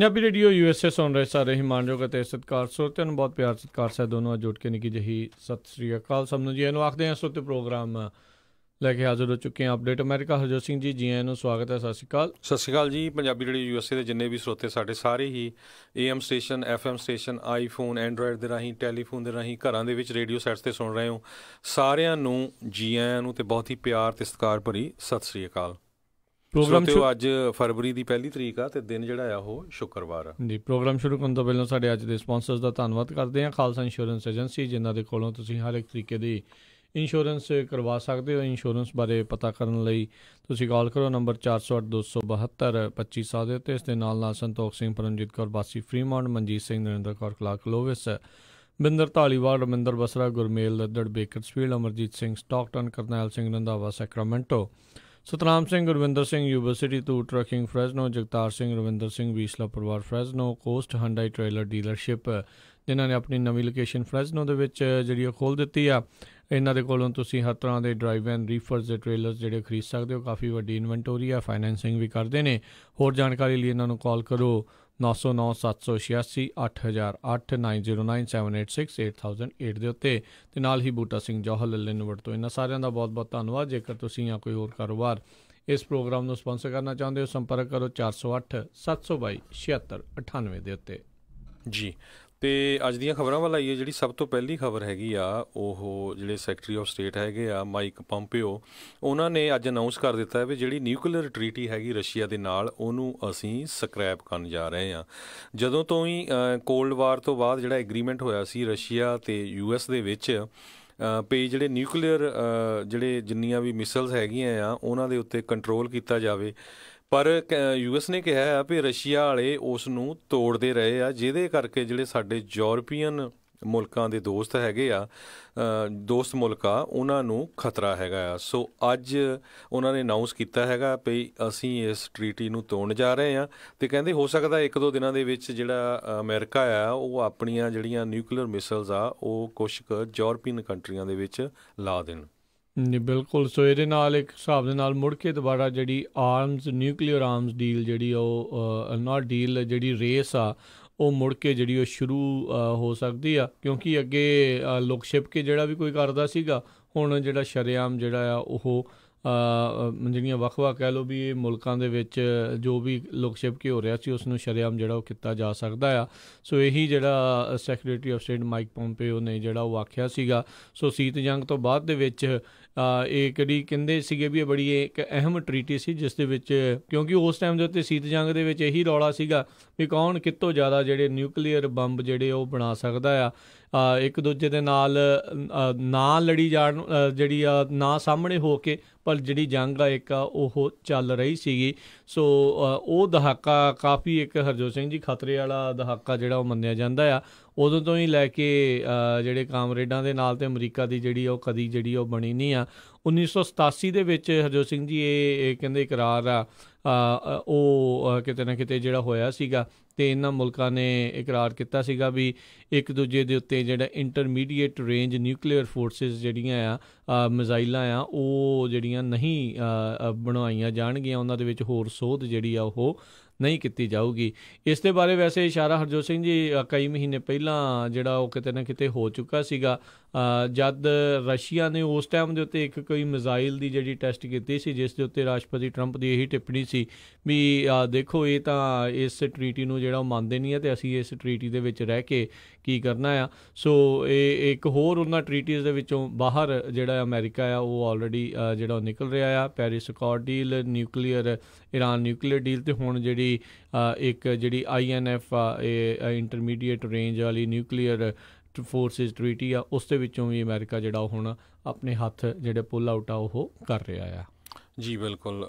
Punjabi radio USA ਸੁਣ ਰਹੇ ਸਾਰੇ ਹੀ ਮਾਣਯੋਗ ਅਤੇ ਸਤਿਕਾਰ ਸਰੋਤਿਆਂ ਨੂੰ ਬਹੁਤ ਪਿਆਰ ਸਤਿਕਾਰ ਸਾਹਿਬ ਦੋਨੋਂ ਜੁੜ ਕੇ ਨਿੱਕੀ ਜਿਹੀ ਸਤਿ ਸ੍ਰੀ ਅਕਾਲ ਸਭ ਨੂੰ ਜੀ ਇਹਨੂੰ ਆਖਦੇ ਹਾਂ। ਸਰੋਤੇ ਪ੍ਰੋਗਰਾਮ ਲੈ ਕੇ ਹਾਜ਼ਰ ਹੋ ਚੁੱਕੇ ਹਾਂ। ਅਪਡੇਟ ਅਮਰੀਕਾ ਹਰਜੋਤ ਸਿੰਘ ਜੀ ਆਇਆਂ ਨੂੰ ਸਵਾਗਤ ਹੈ। ਸਤਿ ਸ਼੍ਰੀ ਅਕਾਲ ਜੀ। ਪੰਜਾਬੀ ਰੇਡੀਓ USA ਦੇ ਜਿੰਨੇ ਵੀ ਸਰੋਤੇ ਸਾਡੇ ਸਾਰੇ ਹੀ AM station, FM station, iPhone, Android ਦੇ ਰਾਹੀਂ, ਟੈਲੀਫੋਨ ਦੇ ਰਾਹੀਂ, ਘਰਾਂ ਦੇ ਵਿੱਚ ਰੇਡੀਓ ਸੈਟਸ 'ਤੇ ਸੁਣ ਰਹੇ ਹੋ, ਸਾਰਿਆਂ ਨੂੰ ਜੀ ਆਇਆਂ ਨੂੰ ਅਤੇ ਬਹੁਤ ਹੀ ਪਿਆਰ ਅਤੇ ਸਤਿਕਾਰ ਭਰੀ ਸਤਿ ਸ੍ਰੀ ਅਕਾਲ। ਪ੍ਰੋਗਰਾਮ ਅੱਜ ਫਰਵਰੀ ਦੀ 1 ਤਰੀਕ ਆ ਅਤੇ ਦਿਨ ਜਿਹੜਾ ਆ ਉਹ ਸ਼ੁੱਕਰਵਾਰ ਆ ਜੀ। ਪ੍ਰੋਗਰਾਮ ਸ਼ੁਰੂ ਕਰਨ ਤੋਂ ਪਹਿਲਾਂ ਸਾਡੇ ਅੱਜ ਦੇ ਸਪਾਂਸਰਸ ਦਾ ਧੰਨਵਾਦ ਕਰਦੇ ਹਾਂ। ਖਾਲਸਾ ਇੰਸ਼ੋਰੈਂਸ ਏਜੰਸੀ, ਜਿਨ੍ਹਾਂ ਦੇ ਕੋਲੋਂ ਤੁਸੀਂ ਹਰ ਇੱਕ ਤਰੀਕੇ ਦੀ ਇੰਸ਼ੋਰੈਂਸ ਕਰਵਾ ਸਕਦੇ ਹੋ। ਇੰਸ਼ੋਰੈਂਸ ਬਾਰੇ ਪਤਾ ਕਰਨ ਲਈ ਤੁਸੀਂ ਕਾਲ ਕਰੋ ਨੰਬਰ 4082722500 ਦੇ ਉੱਤੇ। ਇਸ ਦੇ ਨਾਲ Santokh Singh, Paramjit Kaur Basi Fremont, Manjit Singh, Narinder Kaur Clark Lovis, Binder Dhaliwal, Raminder Basra, Gurmel Laddar, Bakersfield, Amarjit Singh Stockton, Karnail Singh Randhawa Sacramento, Satnam Singh, Gurwinder Singh university ਤੋਂ ਟਰੱਕਿੰਗ ਫਰੈਜ਼ਨੋ, ਜਗਤਾਰ ਸਿੰਘ, ਰਵਿੰਦਰ ਸਿੰਘ ਵੀਸਲਾ ਪਰਿਵਾਰ Fresno, coast Hyundai trailer dealership, ਜਿਨ੍ਹਾਂ ਨੇ ਆਪਣੀ ਨਵੀਂ ਲੋਕੇਸ਼ਨ ਫਰੈਜ਼ਨੋ ਦੇ ਵਿੱਚ ਜਿਹੜੀ ਉਹ ਖੋਲ੍ਹ ਦਿੱਤੀ ਆ। ਇਹਨਾਂ ਦੇ ਕੋਲੋਂ ਤੁਸੀਂ ਹਰ ਤਰ੍ਹਾਂ ਦੇ ਡਰਾਈਵ ਐਂਡ ਰੀਫਰਸ ਦੇ ਟ੍ਰੇਲਰਸ ਜਿਹੜੇ ਖਰੀਦ ਸਕਦੇ ਹੋ। ਕਾਫੀ ਵੱਡੀ ਇਨਵੈਂਟੋਰੀ ਆ, ਫਾਈਨੈਂਸਿੰਗ ਵੀ ਕਰਦੇ ਨੇ। ਹੋਰ ਜਾਣਕਾਰੀ ਲਈ ਇਹਨਾਂ ਨੂੰ ਕਾਲ ਕਰੋ 909 786 8008 909 786 8008 ਦੇ ਉੱਤੇ। ਅਤੇ ਨਾਲ ਹੀ ਬੂਟਾ ਸਿੰਘ ਜੌਹਰ ਲੱਲੇ ਨੂੰ ਵਰਤੋਂ। ਇਹਨਾਂ ਸਾਰਿਆਂ ਦਾ ਬਹੁਤ ਬਹੁਤ ਧੰਨਵਾਦ। ਜੇਕਰ ਤੁਸੀਂ ਜਾਂ ਕੋਈ ਹੋਰ ਕਾਰੋਬਾਰ ਇਸ ਪ੍ਰੋਗਰਾਮ ਨੂੰ ਸਪਾਂਸਰ ਕਰਨਾ ਚਾਹੁੰਦੇ ਹੋ, ਸੰਪਰਕ ਕਰੋ 408 722 7698 ਦੇ ਉੱਤੇ ਜੀ। ਅਤੇ ਅੱਜ ਦੀਆਂ ਖਬਰਾਂ ਵੱਲ ਆਈਏ। ਜਿਹੜੀ ਸਭ ਤੋਂ ਪਹਿਲੀ ਖਬਰ ਹੈਗੀ ਆ ਉਹ ਜਿਹੜੇ ਸੈਕਟਰੀ ਆਫ ਸਟੇਟ ਹੈਗੇ ਆ ਮਾਈਕ ਪੰਪਿਓ, ਉਹਨਾਂ ਨੇ ਅੱਜ ਅਨਾਊਂਸ ਕਰ ਦਿੱਤਾ ਵੀ ਜਿਹੜੀ ਨਿਊਕਲੀਅਰ ਟਰੀਟੀ ਹੈਗੀ ਰਸ਼ੀਆ ਦੇ ਨਾਲ, ਉਹਨੂੰ ਅਸੀਂ ਸਕ੍ਰੈਪ ਕਰਨ ਜਾ ਰਹੇ ਹਾਂ। ਜਦੋਂ ਤੋਂ ਹੀ ਕੋਲਡ ਵਾਰ ਤੋਂ ਬਾਅਦ ਜਿਹੜਾ ਐਗਰੀਮੈਂਟ ਹੋਇਆ ਸੀ ਰਸ਼ੀਆ ਅਤੇ US ਦੇ ਵਿੱਚ ਵੀ ਜਿਹੜੇ ਨਿਊਕਲੀਅਰ ਜਿਹੜੇ ਜਿੰਨੀਆਂ ਵੀ ਮਿਸਲਸ ਹੈਗੀਆਂ ਆ ਉਹਨਾਂ ਦੇ ਉੱਤੇ ਕੰਟਰੋਲ ਕੀਤਾ ਜਾਵੇ, ਪਰ US ਨੇ ਕਿਹਾ ਆ ਵੀ ਰਸ਼ੀਆ ਵਾਲੇ ਉਸ ਨੂੰ ਤੋੜਦੇ ਰਹੇ ਆ, ਜਿਹਦੇ ਕਰਕੇ ਜਿਹੜੇ ਸਾਡੇ ਯੂਰਪੀਅਨ ਮੁਲਕਾਂ ਦੇ ਦੋਸਤ ਹੈਗੇ ਆ, ਦੋਸਤ ਮੁਲਕ ਆ, ਉਹਨਾਂ ਨੂੰ ਖਤਰਾ ਹੈਗਾ ਆ। ਸੋ ਅੱਜ ਉਹਨਾਂ ਨੇ ਅਨਾਊਂਸ ਕੀਤਾ ਹੈਗਾ ਵੀ ਅਸੀਂ ਇਸ ਟਰੀਟੀ ਨੂੰ ਤੋੜਨ ਜਾ ਰਹੇ ਹਾਂ। ਅਤੇ ਕਹਿੰਦੇ ਹੋ ਸਕਦਾ 1-2 ਦਿਨਾਂ ਦੇ ਵਿੱਚ ਜਿਹੜਾ ਅਮਰੀਕਾ ਆ ਉਹ ਆਪਣੀਆਂ ਜਿਹੜੀਆਂ ਨਿਊਕਲੀਅਰ ਮਿਸਲਸ ਆ ਉਹ ਕੁਛ ਕੁ ਯੂਰਪੀਅਨ ਕੰਟਰੀਆਂ ਦੇ ਵਿੱਚ ਲਾ ਦੇਣ। ਜੀ ਬਿਲਕੁਲ। ਸੋ ਇਹਦੇ ਨਾਲ ਇੱਕ ਹਿਸਾਬ ਦੇ ਨਾਲ ਮੁੜ ਕੇ ਦੁਬਾਰਾ ਜਿਹੜੀ ਨਿਊਕਲੀਅਰ ਆਰਮਸ ਡੀਲ ਜਿਹੜੀ ਉਹ ਨਾਟ ਡੀਲ ਜਿਹੜੀ ਰੇਸ ਆ ਉਹ ਮੁੜ ਕੇ ਜਿਹੜੀ ਉਹ ਸ਼ੁਰੂ ਹੋ ਸਕਦੀ ਆ, ਕਿਉਂਕਿ ਅੱਗੇ ਲੁਕ ਛਿਪ ਕੇ ਜਿਹੜਾ ਵੀ ਕੋਈ ਕਰਦਾ ਸੀਗਾ, ਹੁਣ ਜਿਹੜਾ ਸ਼ਰੇਆਮ ਜਿਹੜਾ ਆ ਉਹ ਜਿਹੜੀਆਂ ਵੱਖ-ਵੱਖ ਕਹਿ ਲਓ ਵੀ ਇਹ ਮੁਲਕਾਂ ਦੇ ਵਿੱਚ ਜੋ ਵੀ ਲੁਕ ਛਿਪ ਕੇ ਹੋ ਰਿਹਾ ਸੀ ਉਸ ਨੂੰ ਸ਼ਰੇਆਮ ਜਿਹੜਾ ਉਹ ਕੀਤਾ ਜਾ ਸਕਦਾ ਆ। ਸੋ ਇਹੀ ਜਿਹੜਾ ਸੈਕਟਰੀ ਆਫ ਸਟੇਟ ਮਾਈਕ ਪੋਂਪੇਓ ਨੇ ਜਿਹੜਾ ਉਹ ਆਖਿਆ ਸੀਗਾ। ਸੋ ਸ਼ੀਤ ਜੰਗ ਤੋਂ ਬਾਅਦ ਦੇ ਵਿੱਚ ਇਹ ਕਿਹੜੀ ਕਹਿੰਦੇ ਸੀਗੇ ਵੀ ਇਹ ਬੜੀ ਇੱਕ ਅਹਿਮ ਟਰੀਟੀ ਸੀ, ਜਿਸ ਦੇ ਵਿੱਚ ਕਿਉਂਕਿ ਉਸ ਟਾਈਮ ਦੇ ਉੱਤੇ ਸ਼ੀਤ ਜੰਗ ਦੇ ਵਿੱਚ ਇਹੀ ਰੌਲਾ ਸੀਗਾ ਵੀ ਕੌਣ ਕਿਤੋਂ ਜ਼ਿਆਦਾ ਜਿਹੜੇ ਨਿਊਕਲੀਅਰ ਬੰਬ ਜਿਹੜੇ ਉਹ ਬਣਾ ਸਕਦਾ ਆ। ਇੱਕ ਦੂਜੇ ਦੇ ਨਾਲ ਨਾ ਲੜੀ ਜਾਣ, ਜਿਹੜੀ ਆ ਨਾ ਸਾਹਮਣੇ ਹੋ ਕੇ, ਪਰ ਜਿਹੜੀ ਜੰਗ ਆ ਇੱਕ ਆ ਉਹ ਚੱਲ ਰਹੀ ਸੀਗੀ। ਸੋ ਉਹ ਦਹਾਕਾ ਕਾਫੀ ਇੱਕ ਹਰਜੋਤ ਸਿੰਘ ਜੀ ਖਤਰੇ ਵਾਲਾ ਦਹਾਕਾ ਜਿਹੜਾ ਉਹ ਮੰਨਿਆ ਜਾਂਦਾ ਆ। ਉਦੋਂ ਤੋਂ ਹੀ ਲੈ ਕੇ ਜਿਹੜੇ ਕਾਮਰੇਡਾਂ ਦੇ ਨਾਲ ਅਤੇ ਅਮਰੀਕਾ ਦੀ ਜਿਹੜੀ ਉਹ ਕਦੀ ਜਿਹੜੀ ਉਹ ਬਣੀ ਨਹੀਂ ਆ। 1987 ਦੇ ਵਿੱਚ ਹਰਜੋਤ ਸਿੰਘ ਜੀ ਇਹ ਕਹਿੰਦੇ ਇਕਰਾਰ ਆ ਉਹ ਕਿਤੇ ਨਾ ਕਿਤੇ ਜਿਹੜਾ ਹੋਇਆ ਸੀਗਾ, ਅਤੇ ਇਹਨਾਂ ਮੁਲਕਾਂ ਨੇ ਇਕਰਾਰ ਕੀਤਾ ਸੀਗਾ ਵੀ ਇੱਕ ਦੂਜੇ ਦੇ ਉੱਤੇ ਜਿਹੜਾ ਇੰਟਰਮੀਡੀਏਟ ਰੇਂਜ ਨਿਊਕਲੀਅਰ ਫੋਰਸਿਸ ਜਿਹੜੀਆਂ ਆ ਮਿਜ਼ਾਈਲਾਂ ਆ ਉਹ ਜਿਹੜੀਆਂ ਨਹੀਂ ਬਣਵਾਈਆਂ ਜਾਣਗੀਆਂ, ਉਹਨਾਂ ਦੇ ਵਿੱਚ ਹੋਰ ਸੋਧ ਜਿਹੜੀ ਆ ਉਹ ਨਹੀਂ ਕੀਤੀ ਜਾਊਗੀ। ਇਸ ਦੇ ਬਾਰੇ ਵੈਸੇ ਇਸ਼ਾਰਾ ਹਰਜੋਤ ਸਿੰਘ ਜੀ ਕਈ ਮਹੀਨੇ ਪਹਿਲਾਂ ਜਿਹੜਾ ਉਹ ਕਿਤੇ ਨਾ ਕਿਤੇ ਹੋ ਚੁੱਕਾ ਸੀਗਾ, ਜਦ ਰਸ਼ੀਆ ਨੇ ਉਸ ਟਾਈਮ ਦੇ ਉੱਤੇ ਇੱਕ ਕੋਈ ਮਿਜ਼ਾਈਲ ਦੀ ਜਿਹੜੀ ਟੈਸਟ ਕੀਤੀ ਸੀ, ਜਿਸ ਦੇ ਉੱਤੇ ਰਾਸ਼ਟਰਪਤੀ ਟਰੰਪ ਦੀ ਇਹੀ ਟਿੱਪਣੀ ਸੀ ਵੀ ਦੇਖੋ ਇਹ ਤਾਂ ਇਸ ਟਰੀਟੀ ਨੂੰ ਜਿਹੜਾ ਉਹ ਮੰਨਦੇ ਨਹੀਂ ਹੈ ਅਤੇ ਅਸੀਂ ਇਸ ਟਰੀਟੀ ਦੇ ਵਿੱਚ ਰਹਿ ਕੇ ਕੀ ਕਰਨਾ ਆ। ਸੋ ਇਹ ਇੱਕ ਹੋਰ ਉਹਨਾਂ ਟਰੀਟੀਜ਼ ਦੇ ਵਿੱਚੋਂ ਬਾਹਰ ਜਿਹੜਾ ਅਮਰੀਕਾ ਆ ਉਹ ਆਲਰੇਡੀ ਜਿਹੜਾ ਉਹ ਨਿਕਲ ਰਿਹਾ ਆ। Paris accord deal, nuclear Iran nuclear deal, ਅਤੇ ਹੁਣ ਜਿਹੜੀ ਇੱਕ ਜਿਹੜੀ INF ਆ ਇਹ ਇੰਟਰਮੀਡੀਏਟ ਰੇਂਜ ਵਾਲੀ ਨਿਊਕਲੀਅਰ ਫੋਰਸਿਸ ਟਰੀਟੀ ਆ, ਉਸ ਦੇ ਵਿੱਚੋਂ ਵੀ ਅਮਰੀਕਾ ਜਿਹੜਾ ਉਹ ਹੁਣ ਆਪਣੇ ਹੱਥ ਜਿਹੜੇ ਪੁੱਲ ਆਊਟ ਆ ਉਹ ਕਰ ਰਿਹਾ ਆ। ਜੀ ਬਿਲਕੁਲ।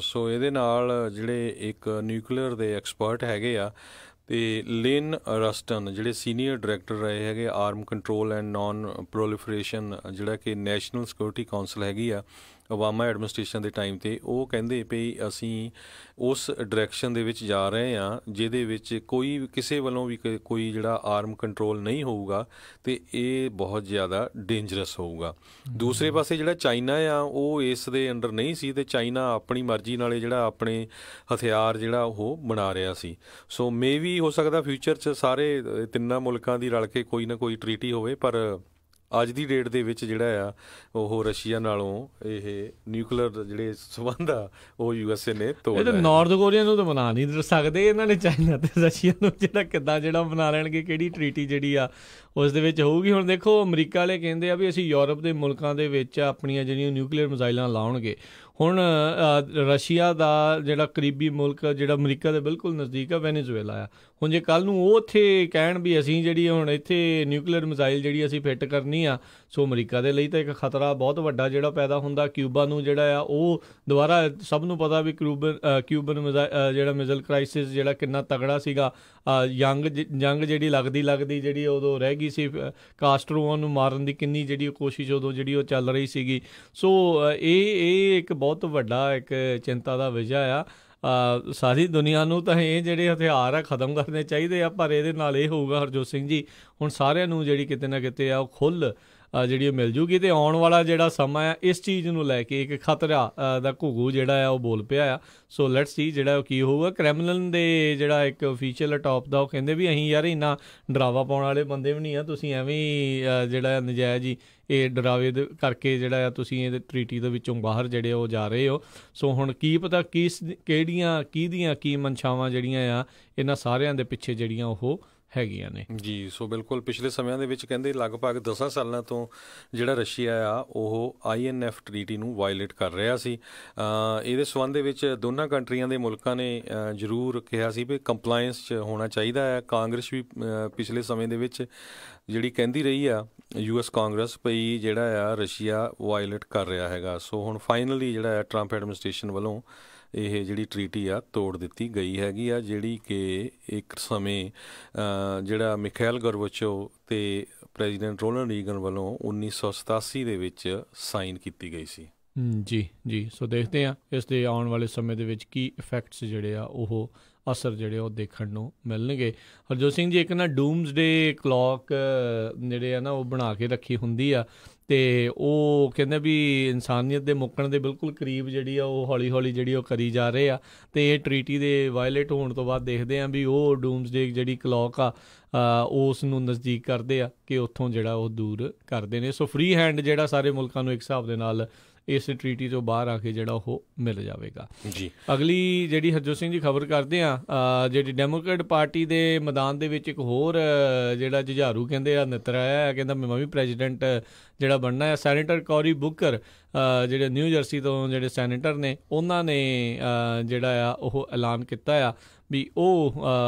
ਸੋ ਇਹਦੇ ਨਾਲ ਜਿਹੜੇ ਇੱਕ ਨਿਊਕਲੀਅਰ ਦੇ ਐਕਸਪਰਟ ਹੈਗੇ ਆ ਅਤੇ ਲਿਨ ਰਸਟਨ ਜਿਹੜੇ ਸੀਨੀਅਰ ਡਾਇਰੈਕਟਰ ਰਹੇ ਹੈਗੇ ਆਰਮ ਕੰਟਰੋਲ ਐਂਡ ਨਾਨ ਪ੍ਰੋਲੀਫਰੇਸ਼ਨ, ਜਿਹੜਾ ਕਿ ਨੈਸ਼ਨਲ ਸਿਕਿਉਰਿਟੀ ਕਾਊਂਸਲ ਹੈਗੀ ਆ, ਓਬਾਮਾ ਐਡਮਿਨਿਸਟ੍ਰੇਸ਼ਨ ਦੇ ਟਾਈਮ 'ਤੇ, ਉਹ ਕਹਿੰਦੇ ਵੀ ਅਸੀਂ ਉਸ ਡਾਇਰੈਕਸ਼ਨ ਦੇ ਵਿੱਚ ਜਾ ਰਹੇ ਹਾਂ ਜਿਹਦੇ ਵਿੱਚ ਕਿਸੇ ਵੱਲੋਂ ਵੀ ਕੋਈ ਜਿਹੜਾ ਆਰਮ ਕੰਟਰੋਲ ਨਹੀਂ ਹੋਊਗਾ ਅਤੇ ਇਹ ਬਹੁਤ ਜ਼ਿਆਦਾ ਡੇਂਜਰਸ ਹੋਊਗਾ। ਦੂਸਰੇ ਪਾਸੇ ਜਿਹੜਾ ਚਾਈਨਾ ਆ ਉਹ ਇਸ ਦੇ ਅੰਡਰ ਨਹੀਂ ਸੀ, ਅਤੇ ਚਾਈਨਾ ਆਪਣੀ ਮਰਜ਼ੀ ਨਾਲ ਜਿਹੜਾ ਆਪਣੇ ਹਥਿਆਰ ਜਿਹੜਾ ਉਹ ਬਣਾ ਰਿਹਾ ਸੀ। ਸੋ ਮੇ ਵੀ ਹੋ ਸਕਦਾ ਫਿਊਚਰ 'ਚ ਸਾਰੇ ਤਿੰਨਾਂ ਮੁਲਕਾਂ ਦੀ ਰਲ ਕੇ ਕੋਈ ਨਾ ਕੋਈ ਟਰੀਟੀ ਹੋਵੇ, ਪਰ ਅੱਜ ਦੀ ਡੇਟ ਦੇ ਵਿੱਚ ਜਿਹੜਾ ਆ ਉਹ ਰਸ਼ੀਆ ਨਾਲੋਂ ਇਹ ਨਿਊਕਲੀਅਰ ਜਿਹੜੇ ਸੰਬੰਧ ਆ ਉਹ USA ਨੇ ਤੋੜ ਲਏ। ਨਾਰਥ ਕੋਰੀਆ ਨੂੰ ਤਾਂ ਬਣਾ ਨਹੀਂ ਸਕਦੇ ਇਹਨਾਂ ਨੇ, ਚਾਈਨਾ ਤੇ ਰਸ਼ੀਆ ਨੂੰ ਜਿਹੜਾ ਕਿੱਦਾਂ ਜਿਹੜਾ ਬਣਾ ਲੈਣਗੇ, ਕਿਹੜੀ ਟਰੀਟੀ ਜਿਹੜੀ ਆ ਉਸ ਦੇ ਵਿੱਚ ਹੋਊਗੀ। ਹੁਣ ਦੇਖੋ ਅਮਰੀਕਾ ਵਾਲੇ ਕਹਿੰਦੇ ਆ ਵੀ ਅਸੀਂ ਯੂਰਪ ਦੇ ਮੁਲਕਾਂ ਦੇ ਵਿੱਚ ਆਪਣੀਆਂ ਜਿਹੜੀਆਂ ਨਿਊਕਲੀਅਰ ਮਿਜ਼ਾਈਲਾਂ ਲਾਉਣਗੇ। ਹੁਣ ਰਸ਼ੀਆ ਦਾ ਜਿਹੜਾ ਕਰੀਬੀ ਮੁਲਕ ਜਿਹੜਾ ਅਮਰੀਕਾ ਦੇ ਬਿਲਕੁਲ ਨਜ਼ਦੀਕ ਆ, ਵੈਨੇਜ਼ੁਏਲਾ ਆ। ਹੁਣ ਜੇ ਕੱਲ੍ਹ ਨੂੰ ਉਹ ਉੱਥੇ ਕਹਿਣ ਵੀ ਅਸੀਂ ਜਿਹੜੀ ਹੁਣ ਇੱਥੇ ਨਿਊਕਲੀਅਰ ਮਿਜ਼ਾਈਲ ਜਿਹੜੀ ਅਸੀਂ ਫਿੱਟ ਕਰਨੀ ਆ, ਸੋ ਅਮਰੀਕਾ ਦੇ ਲਈ ਤਾਂ ਇੱਕ ਖਤਰਾ ਬਹੁਤ ਵੱਡਾ ਜਿਹੜਾ ਪੈਦਾ ਹੁੰਦਾ। ਕਿਊਬਾ ਨੂੰ ਜਿਹੜਾ ਆ ਉਹ ਦੁਬਾਰਾ ਸਭ ਨੂੰ ਪਤਾ ਵੀ ਕਿਊਬਨ ਜਿਹੜਾ ਮਿਜ਼ਲ ਕ੍ਰਾਈਸਿਸ ਜਿਹੜਾ ਕਿੰਨਾ ਤਗੜਾ ਸੀਗਾ। ਜੰਗ ਜਿਹੜੀ ਲੱਗਦੀ ਜਿਹੜੀ ਉਦੋਂ ਰਹਿ ਗਈ ਸੀ, ਕਾਸਟਰੋ ਨੂੰ ਮਾਰਨ ਦੀ ਕਿੰਨੀ ਜਿਹੜੀ ਕੋਸ਼ਿਸ਼ ਉਦੋਂ ਜਿਹੜੀ ਉਹ ਚੱਲ ਰਹੀ ਸੀਗੀ। ਸੋ ਇਹ ਇੱਕ ਬਹੁਤ ਵੱਡਾ ਇੱਕ ਚਿੰਤਾ ਦਾ ਵਿਸ਼ਾ ਆ। ਸਾਰੀ ਦੁਨੀਆ ਨੂੰ ਤਾਂ ਇਹ ਜਿਹੜੇ ਹਥਿਆਰ ਆ ਖ਼ਤਮ ਕਰਨੇ ਚਾਹੀਦੇ ਆ, ਪਰ ਇਹਦੇ ਨਾਲ ਇਹ ਹੋਊਗਾ ਹਰਜੋਤ ਸਿੰਘ ਜੀ, ਹੁਣ ਸਾਰਿਆਂ ਨੂੰ ਜਿਹੜੀ ਕਿਤੇ ਨਾ ਕਿਤੇ ਆ ਉਹ ਖੁੱਲ੍ਹ ਜਿਹੜੀ ਉਹ ਮਿਲ ਜੂਗੀ। ਅਤੇ ਆਉਣ ਵਾਲਾ ਜਿਹੜਾ ਸਮਾਂ ਆ ਇਸ ਚੀਜ਼ ਨੂੰ ਲੈ ਕੇ ਇੱਕ ਖਤਰਾ ਦਾ ਘੁੱਗੂ ਜਿਹੜਾ ਆ ਉਹ ਬੋਲ ਪਿਆ ਆ। ਸੋ ਲੈਟਸ ਸੀ ਜਿਹੜਾ ਉਹ ਕੀ ਹੋਊਗਾ। ਕ੍ਰੈਮਲਿਨ ਦੇ ਜਿਹੜਾ ਇੱਕ ਅਫੀਸ਼ੀਅਲ ਟੌਪ ਦਾ ਉਹ ਕਹਿੰਦੇ ਵੀ ਅਸੀਂ ਯਾਰ ਇੰਨਾ ਡਰਾਵਾ ਪਾਉਣ ਵਾਲੇ ਬੰਦੇ ਵੀ ਨਹੀਂ ਆ, ਤੁਸੀਂ ਐਵੇਂ ਹੀ ਜਿਹੜਾ ਨਜਾਇਜ਼ ਹੀ ਇਹ ਡਰਾਵੇ ਦੇ ਕਰਕੇ ਜਿਹੜਾ ਆ ਤੁਸੀਂ ਇਹ ਟਰੀਟੀ ਦੇ ਵਿੱਚੋਂ ਬਾਹਰ ਜਿਹੜੇ ਉਹ ਜਾ ਰਹੇ ਹੋ। ਸੋ ਹੁਣ ਕੀ ਪਤਾ ਕਿਹਦੀਆਂ ਕੀ ਮਨਸ਼ਾਵਾਂ ਜਿਹੜੀਆਂ ਆ ਇਹਨਾਂ ਸਾਰਿਆਂ ਦੇ ਪਿੱਛੇ ਜਿਹੜੀਆਂ ਉਹ ਹੈਗੀਆਂ ਨੇ ਜੀ। ਸੋ ਬਿਲਕੁਲ ਪਿਛਲੇ ਸਮਿਆਂ ਦੇ ਵਿੱਚ ਕਹਿੰਦੇ ਲਗਭਗ 10 ਸਾਲਾਂ ਤੋਂ ਜਿਹੜਾ ਰਸ਼ੀਆ ਆ ਉਹ INF ਟਰੀਟੀ ਨੂੰ ਵਾਇਲੇਟ ਕਰ ਰਿਹਾ ਸੀ। ਇਹਦੇ ਸੰਬੰਧ ਦੇ ਵਿੱਚ ਦੋਨਾਂ ਕੰਟਰੀਆਂ ਦੇ ਮੁਲਕਾਂ ਨੇ ਜ਼ਰੂਰ ਕਿਹਾ ਸੀ ਵੀ ਕੰਪਲਾਇੰਸ 'ਚ ਹੋਣਾ ਚਾਹੀਦਾ ਹੈ। ਕਾਂਗਰਸ ਵੀ ਪਿਛਲੇ ਸਮੇਂ ਦੇ ਵਿੱਚ ਜਿਹੜੀ ਕਹਿੰਦੀ ਰਹੀ ਆ US ਕਾਂਗਰਸ ਭਈ ਜਿਹੜਾ ਆ ਰਸ਼ੀਆ ਵਾਇਲੇਟ ਕਰ ਰਿਹਾ ਹੈਗਾ। ਸੋ ਹੁਣ ਫਾਈਨਲੀ ਜਿਹੜਾ ਆ ਟਰੰਪ ਐਡਮਿਨਿਸਟ੍ਰੇਸ਼ਨ ਵੱਲੋਂ ਇਹ ਜਿਹੜੀ ਟਰੀਟੀ ਆ ਤੋੜ ਦਿੱਤੀ ਗਈ ਹੈਗੀ ਆ, ਜਿਹੜੀ ਕਿ ਇੱਕ ਸਮੇਂ ਜਿਹੜਾ ਮਿਖਾਇਲ ਗੋਰਬਾਚੋਵ ਅਤੇ ਪ੍ਰੈਜ਼ੀਡੈਂਟ ਰੋਨਾਲਡ ਰੀਗਨ ਵੱਲੋਂ 1987 ਦੇ ਵਿੱਚ ਸਾਈਨ ਕੀਤੀ ਗਈ ਸੀ। ਜੀ। ਸੋ ਦੇਖਦੇ ਹਾਂ ਇਸ ਦੇ ਆਉਣ ਵਾਲੇ ਸਮੇਂ ਦੇ ਵਿੱਚ ਕੀ ਇਫੈਕਟਸ ਜਿਹੜੇ ਆ ਉਹ ਅਸਰ ਜਿਹੜੇ ਉਹ ਦੇਖਣ ਨੂੰ ਮਿਲਣਗੇ। ਹਰਜੋਤ ਸਿੰਘ ਜੀ, ਇੱਕ ਨਾ ਡੂਮਸਡੇ ਕਲੌਕ ਜਿਹੜੇ ਆ ਨਾ ਉਹ ਬਣਾ ਕੇ ਰੱਖੀ ਹੁੰਦੀ ਆ, ਅਤੇ ਉਹ ਕਹਿੰਦੇ ਵੀ ਇਨਸਾਨੀਅਤ ਦੇ ਮੁੱਕਣ ਦੇ ਬਿਲਕੁਲ ਕਰੀਬ ਜਿਹੜੀ ਆ ਉਹ ਹੌਲੀ ਹੌਲੀ ਜਿਹੜੀ ਉਹ ਕਰੀ ਜਾ ਰਹੇ ਆ। ਅਤੇ ਇਹ ਟਰੀਟੀ ਦੇ ਵਾਇਲੇਟ ਹੋਣ ਤੋਂ ਬਾਅਦ ਦੇਖਦੇ ਹਾਂ ਵੀ ਉਹ ਡੂਮਸਡੇ ਜਿਹੜੀ ਕਲੌਕ ਆ ਉਸ ਨੂੰ ਨਜ਼ਦੀਕ ਕਰਦੇ ਆ ਕਿ ਉੱਥੋਂ ਜਿਹੜਾ ਉਹ ਦੂਰ ਕਰਦੇ ਨੇ। ਸੋ ਫਰੀ ਹੈਂਡ ਜਿਹੜਾ ਸਾਰੇ ਮੁਲਕਾਂ ਨੂੰ ਇੱਕ ਹਿਸਾਬ ਦੇ ਨਾਲ ਇਸ ਟਰੀਟੀ ਤੋਂ ਬਾਹਰ ਆ ਕੇ ਜਿਹੜਾ ਉਹ ਮਿਲ ਜਾਵੇਗਾ ਜੀ। ਅਗਲੀ ਜਿਹੜੀ ਹਰਜੋਤ ਸਿੰਘ ਜੀ ਖਬਰ ਕਰਦੇ ਆ, ਜਿਹੜੀ ਡੈਮੋਕ੍ਰੇਟ ਪਾਰਟੀ ਦੇ ਮੈਦਾਨ ਦੇ ਵਿੱਚ ਇੱਕ ਹੋਰ ਜਿਹੜਾ ਜੁਝਾਰੂ ਕਹਿੰਦੇ ਆ ਨਿੱਤਰ ਆਇਆ ਹੈ, ਕਹਿੰਦਾ ਮੈਂ ਵੀ ਪ੍ਰੈਜ਼ੀਡੈਂਟ ਜਿਹੜਾ ਬਣਨਾ ਹੈ। ਸੈਨੇਟਰ ਕੋਰੀ ਬੁਕਰ ਜਿਹੜੇ ਨਿਊ ਜਰਸੀ ਤੋਂ ਜਿਹੜੇ ਸੈਨੇਟਰ ਨੇ, ਉਹਨਾਂ ਨੇ ਜਿਹੜਾ ਆ ਉਹ ਐਲਾਨ ਕੀਤਾ ਆ ਵੀ ਉਹ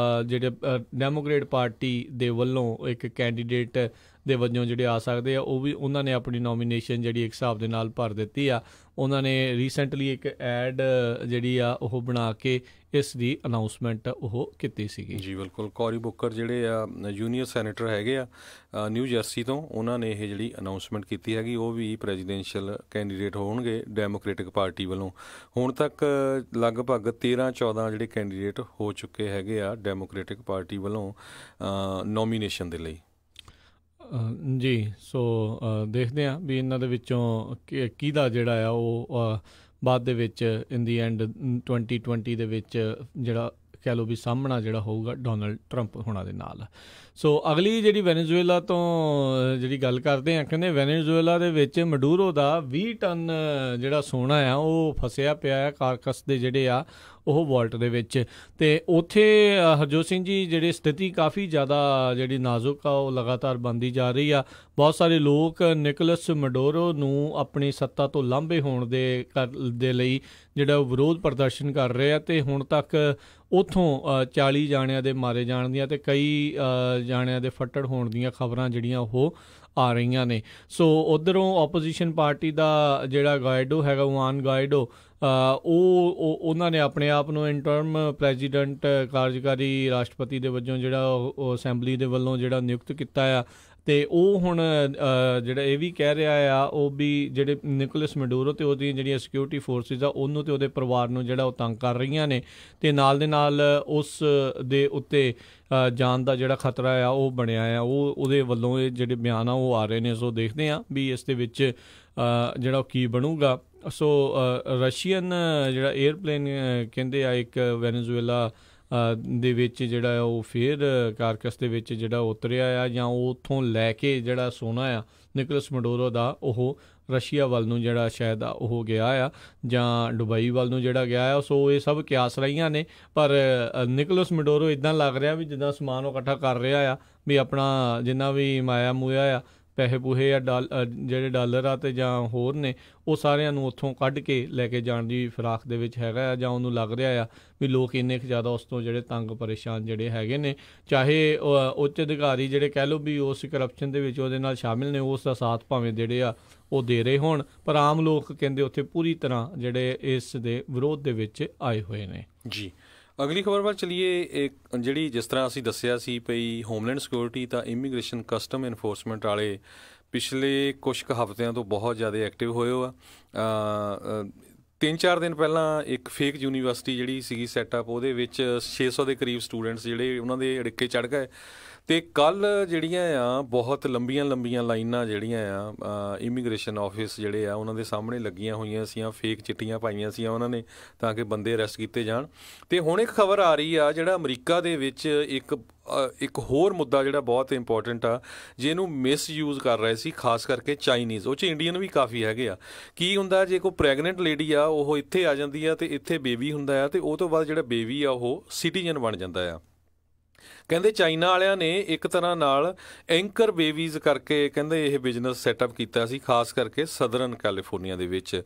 ਜਿਹੜੇ ਡੈਮੋਕ੍ਰੇਟ ਪਾਰਟੀ ਦੇ ਵੱਲੋਂ ਇੱਕ ਕੈਂਡੀਡੇਟ ਦੇ ਵਜੋਂ ਜਿਹੜੇ ਆ ਸਕਦੇ ਆ, ਉਹ ਵੀ ਉਹਨਾਂ ਨੇ ਆਪਣੀ ਨੋਮੀਨੇਸ਼ਨ ਜਿਹੜੀ ਇੱਕ ਹਿਸਾਬ ਦੇ ਨਾਲ ਭਰ ਦਿੱਤੀ ਆ। ਉਹਨਾਂ ਨੇ ਰੀਸੈਂਟਲੀ ਇੱਕ ਐਡ ਜਿਹੜੀ ਆ ਉਹ ਬਣਾ ਕੇ ਇਸ ਦੀ ਅਨਾਊਂਸਮੈਂਟ ਉਹ ਕੀਤੀ ਸੀਗੀ ਜੀ। ਬਿਲਕੁਲ ਕੋਰੀ ਬੁਕਰ ਜਿਹੜੇ ਆ ਜੂਨੀਅਰ ਸੈਨੇਟਰ ਹੈਗੇ ਆ ਨਿਊ ਜਰਸੀ ਤੋਂ, ਉਹਨਾਂ ਨੇ ਇਹ ਜਿਹੜੀ ਅਨਾਊਂਸਮੈਂਟ ਕੀਤੀ ਹੈਗੀ। ਉਹ ਵੀ ਪ੍ਰੈਜ਼ੀਡੈਂਸ਼ੀਅਲ ਕੈਂਡੀਡੇਟ ਹੋਣਗੇ ਡੈਮੋਕ੍ਰੇਟਿਕ ਪਾਰਟੀ ਵੱਲੋਂ। ਹੁਣ ਤੱਕ ਲਗਭਗ 13-14 ਜਿਹੜੇ ਕੈਂਡੀਡੇਟ ਹੋ ਚੁੱਕੇ ਹੈਗੇ ਆ ਡੈਮੋਕ੍ਰੇਟਿਕ ਪਾਰਟੀ ਵੱਲੋਂ ਨੋਮੀਨੇਸ਼ਨ ਦੇ ਲਈ ਜੀ। ਸੋ ਦੇਖਦੇ ਹਾਂ ਵੀ ਇਹਨਾਂ ਦੇ ਵਿੱਚੋਂ ਕਿਹਦਾ ਜਿਹੜਾ ਆ ਉਹ ਬਾਅਦ ਦੇ ਵਿੱਚ ਇਨ ਦੀ ਐਂਡ 2020 ਦੇ ਵਿੱਚ ਜਿਹੜਾ ਕਹਿ ਲਓ ਵੀ ਸਾਹਮਣਾ ਜਿਹੜਾ ਹੋਊਗਾ ਡੋਨਲਡ ਟਰੰਪ ਹੋਣਾ ਦੇ ਨਾਲ। ਸੋ ਅਗਲੀ ਜਿਹੜੀ ਵੈਨੇਜ਼ੁਏਲਾ ਤੋਂ ਜਿਹੜੀ ਗੱਲ ਕਰਦੇ ਹਾਂ, ਕਹਿੰਦੇ ਵੈਨੇਜ਼ੁਏਲਾ ਦੇ ਵਿੱਚ ਮਡੂਰੋ ਦਾ 20 ਟਨ ਜਿਹੜਾ ਸੋਨਾ ਆ ਉਹ ਫਸਿਆ ਪਿਆ ਆ ਕਾਰਕਸ ਦੇ ਜਿਹੜੇ ਆ ਉਹ ਵਾਲਟ ਦੇ ਵਿੱਚ। ਅਤੇ ਉੱਥੇ ਹਰਜੋਤ ਸਿੰਘ ਜੀ ਜਿਹੜੀ ਸਥਿਤੀ ਕਾਫੀ ਜ਼ਿਆਦਾ ਜਿਹੜੀ ਨਾਜ਼ੁਕ ਆ ਉਹ ਲਗਾਤਾਰ ਬਣਦੀ ਜਾ ਰਹੀ ਆ। ਬਹੁਤ ਸਾਰੇ ਲੋਕ ਨਿਕੋਲਸ ਮਡੂਰੋ ਨੂੰ ਆਪਣੀ ਸੱਤਾ ਤੋਂ ਲਾਂਭੇ ਹੋਣ ਦੇ ਲਈ ਜਿਹੜਾ ਵਿਰੋਧ ਪ੍ਰਦਰਸ਼ਨ ਕਰ ਰਹੇ ਆ, ਅਤੇ ਹੁਣ ਤੱਕ ਉੱਥੋਂ 40 ਜਾਣਿਆਂ ਦੇ ਮਾਰੇ ਜਾਣ ਦੀਆਂ ਅਤੇ ਕਈ ਜਾਣਿਆਂ ਦੇ ਫੱਟੜ ਹੋਣ ਦੀਆਂ ਖਬਰਾਂ ਜਿਹੜੀਆਂ ਉਹ ਆ ਰਹੀਆਂ ਨੇ। ਸੋ ਉੱਧਰੋਂ ਓਪੋਜੀਸ਼ਨ ਪਾਰਟੀ ਦਾ ਜਿਹੜਾ ਗਾਇਡੋ ਹੈਗਾ ਜੂਆਨ ਗਾਇਡੋ, ਉਹਨਾਂ ਨੇ ਆਪਣੇ ਆਪ ਨੂੰ ਇੰਟਰਮ ਪ੍ਰੈਜ਼ੀਡੈਂਟ ਕਾਰਜਕਾਰੀ ਰਾਸ਼ਟਰਪਤੀ ਦੇ ਵਜੋਂ ਜਿਹੜਾ ਉਹ ਅਸੈਂਬਲੀ ਦੇ ਵੱਲੋਂ ਜਿਹੜਾ ਨਿਯੁਕਤ ਕੀਤਾ ਆ। ਤੇ ਉਹ ਹੁਣ ਜਿਹੜਾ ਇਹ ਵੀ ਕਹਿ ਰਿਹਾ ਆ ਉਹ ਵੀ ਜਿਹੜੇ ਨਿਕੋਲਸ ਮੈਡੂਰੋ ਤੇ ਉਹਦੀਆਂ ਜਿਹੜੀਆਂ ਸਿਕਿਉਰਿਟੀ ਫੋਰਸਿਸ ਆ ਉਹਨੂੰ ਤੇ ਉਹਦੇ ਪਰਿਵਾਰ ਨੂੰ ਜਿਹੜਾ ਉਹ ਤੰਗ ਕਰ ਰਹੀਆਂ ਨੇ, ਤੇ ਨਾਲ ਦੇ ਨਾਲ ਉਸ ਦੇ ਉੱਤੇ ਜਾਨ ਦਾ ਜਿਹੜਾ ਖਤਰਾ ਆ ਉਹ ਬਣਿਆ ਆ। ਉਹਦੇ ਵੱਲੋਂ ਇਹ ਜਿਹੜੇ ਬਿਆਨ ਆ ਉਹ ਆ ਰਹੇ ਨੇ। ਸੋ ਦੇਖਦੇ ਹਾਂ ਵੀ ਇਸ ਦੇ ਵਿੱਚ ਜਿਹੜਾ ਉਹ ਕੀ ਬਣੂਗਾ। ਸੋ ਰਸ਼ੀਅਨ ਜਿਹੜਾ ਏਅਰਪਲੇਨ ਕਹਿੰਦੇ ਆ ਇੱਕ ਵੈਨੇਜ਼ੁਏਲਾ ਦੇ ਵਿੱਚ ਜਿਹੜਾ ਉਹ ਫਿਰ ਕਾਰਕਸ ਦੇ ਵਿੱਚ ਜਿਹੜਾ ਉਤਰਿਆ ਆ, ਜਾਂ ਉਹ ਉੱਥੋਂ ਲੈ ਕੇ ਜਿਹੜਾ ਸੋਨਾ ਆ ਨਿਕੋਲਸ ਮੈਡੂਰੋ ਦਾ ਉਹ ਰਸ਼ੀਆ ਵੱਲ ਨੂੰ ਜਿਹੜਾ ਸ਼ਾਇਦ ਉਹ ਗਿਆ ਆ, ਜਾਂ ਦੁਬਈ ਵੱਲ ਨੂੰ ਜਿਹੜਾ ਗਿਆ ਆ। ਸੋ ਇਹ ਸਭ ਕਿਆਸ ਰਹੀਆਂ ਨੇ, ਪਰ ਨਿਕੋਲਸ ਮੈਡੂਰੋ ਇੱਦਾਂ ਲੱਗ ਰਿਹਾ ਵੀ ਜਿੱਦਾਂ ਸਮਾਨ ਉਹ ਇਕੱਠਾ ਕਰ ਰਿਹਾ ਆ, ਵੀ ਆਪਣਾ ਜਿੰਨਾ ਵੀ ਮਾਇਆ ਮੂਇਆ ਆ ਪੈਸੇ ਪੂਹੇ ਆ ਜਿਹੜੇ ਡਾਲਰ ਆ ਤੇ ਜਾਂ ਹੋਰ ਨੇ ਉਹ ਸਾਰਿਆਂ ਨੂੰ ਉੱਥੋਂ ਕੱਢ ਕੇ ਲੈ ਕੇ ਜਾਣ ਦੀ ਫਿਰਾਕ ਦੇ ਵਿੱਚ ਹੈਗਾ ਆ, ਜਾਂ ਉਹਨੂੰ ਲੱਗ ਰਿਹਾ ਆ ਵੀ ਲੋਕ ਇੰਨੇ ਕੁ ਜ਼ਿਆਦਾ ਉਸ ਤੋਂ ਜਿਹੜੇ ਤੰਗ ਪਰੇਸ਼ਾਨ ਜਿਹੜੇ ਹੈਗੇ ਨੇ, ਚਾਹੇ ਉੱਚ ਅਧਿਕਾਰੀ ਜਿਹੜੇ ਕਹਿ ਲਓ ਵੀ ਉਸ ਕਰਪਸ਼ਨ ਦੇ ਵਿੱਚ ਉਹਦੇ ਨਾਲ ਸ਼ਾਮਿਲ ਨੇ, ਉਸ ਦਾ ਸਾਥ ਭਾਵੇਂ ਜਿਹੜੇ ਆ ਉਹ ਦੇ ਰਹੇ ਹੋਣ, ਪਰ ਆਮ ਲੋਕ ਕਹਿੰਦੇ ਉੱਥੇ ਪੂਰੀ ਤਰ੍ਹਾਂ ਜਿਹੜੇ ਇਸ ਦੇ ਵਿਰੋਧ ਦੇ ਵਿੱਚ ਆਏ ਹੋਏ ਨੇ। ਜੀ, ਅਗਲੀ ਖਬਰ ਵੱਲ ਚਲੀਏ। ਇੱਕ ਜਿਹੜੀ ਜਿਸ ਤਰ੍ਹਾਂ ਅਸੀਂ ਦੱਸਿਆ ਸੀ ਪਈ ਹੋਮਲੈਂਡ ਸਿਕਿਉਰਿਟੀ ਤਾਂ ਇਮੀਗ੍ਰੇਸ਼ਨ ਕਸਟਮ ਇਨਫੋਰਸਮੈਂਟ ਵਾਲੇ ਪਿਛਲੇ ਕੁਛ ਕੁ ਹਫ਼ਤਿਆਂ ਤੋਂ ਬਹੁਤ ਜ਼ਿਆਦਾ ਐਕਟਿਵ ਹੋਏ ਹੋ ਆ। 3-4 ਦਿਨ ਪਹਿਲਾਂ ਇੱਕ ਫੇਕ ਯੂਨੀਵਰਸਿਟੀ ਜਿਹੜੀ ਸੀਗੀ ਸੈਟਅਪ, ਉਹਦੇ ਵਿੱਚ 600 ਦੇ ਕਰੀਬ ਸਟੂਡੈਂਟਸ ਜਿਹੜੇ ਉਹਨਾਂ ਦੇ ਅੜਿੱਕੇ ਚੜ੍ਹ ਗਏ, ਅਤੇ ਕੱਲ੍ਹ ਜਿਹੜੀਆਂ ਆ ਬਹੁਤ ਲੰਬੀਆਂ ਲਾਈਨਾਂ ਜਿਹੜੀਆਂ ਆ ਇਮੀਗ੍ਰੇਸ਼ਨ ਆਫਿਸ ਜਿਹੜੇ ਆ ਉਹਨਾਂ ਦੇ ਸਾਹਮਣੇ ਲੱਗੀਆਂ ਹੋਈਆਂ ਸੀਆਂ, ਫੇਕ ਚਿੱਟੀਆਂ ਪਾਈਆਂ ਸੀਆਂ ਉਹਨਾਂ ਨੇ ਤਾਂ ਕਿ ਬੰਦੇ ਅਰੈਸਟ ਕੀਤੇ ਜਾਣ। ਅਤੇ ਹੁਣ ਇੱਕ ਖਬਰ ਆ ਰਹੀ ਆ ਜਿਹੜਾ ਅਮਰੀਕਾ ਦੇ ਵਿੱਚ ਇੱਕ ਹੋਰ ਮੁੱਦਾ ਜਿਹੜਾ ਬਹੁਤ ਇੰਪੋਰਟੈਂਟ ਆ, ਜਿਹਨੂੰ ਮਿਸਯੂਜ਼ ਕਰ ਰਹੇ ਸੀ ਖਾਸ ਕਰਕੇ ਚਾਈਨੀਜ਼, ਉਹ 'ਚ ਇੰਡੀਅਨ ਵੀ ਕਾਫੀ ਹੈਗੇ ਆ। ਕੀ ਹੁੰਦਾ ਜੇ ਕੋਈ ਪ੍ਰੈਗਨੈਂਟ ਲੇਡੀ ਆ ਉਹ ਇੱਥੇ ਆ ਜਾਂਦੀ ਆ ਅਤੇ ਇੱਥੇ ਬੇਬੀ ਹੁੰਦਾ ਆ, ਅਤੇ ਉਹ ਤੋਂ ਬਾਅਦ ਜਿਹੜਾ ਬੇਬੀ ਆ ਉਹ ਸਿਟੀਜ਼ਨ ਬਣ ਜਾਂਦਾ ਆ। ਕਹਿੰਦੇ ਚਾਈਨਾ ਵਾਲਿਆਂ ਨੇ ਇੱਕ ਤਰ੍ਹਾਂ ਨਾਲ ਐਂਕਰ ਬੇਬੀਜ਼ ਕਰਕੇ ਕਹਿੰਦੇ ਇਹ ਬਿਜ਼ਨਸ ਸੈਟਅਪ ਕੀਤਾ ਸੀ, ਖਾਸ ਕਰਕੇ ਸਦਰਨ ਕੈਲੀਫੋਰਨੀਆ ਦੇ ਵਿੱਚ।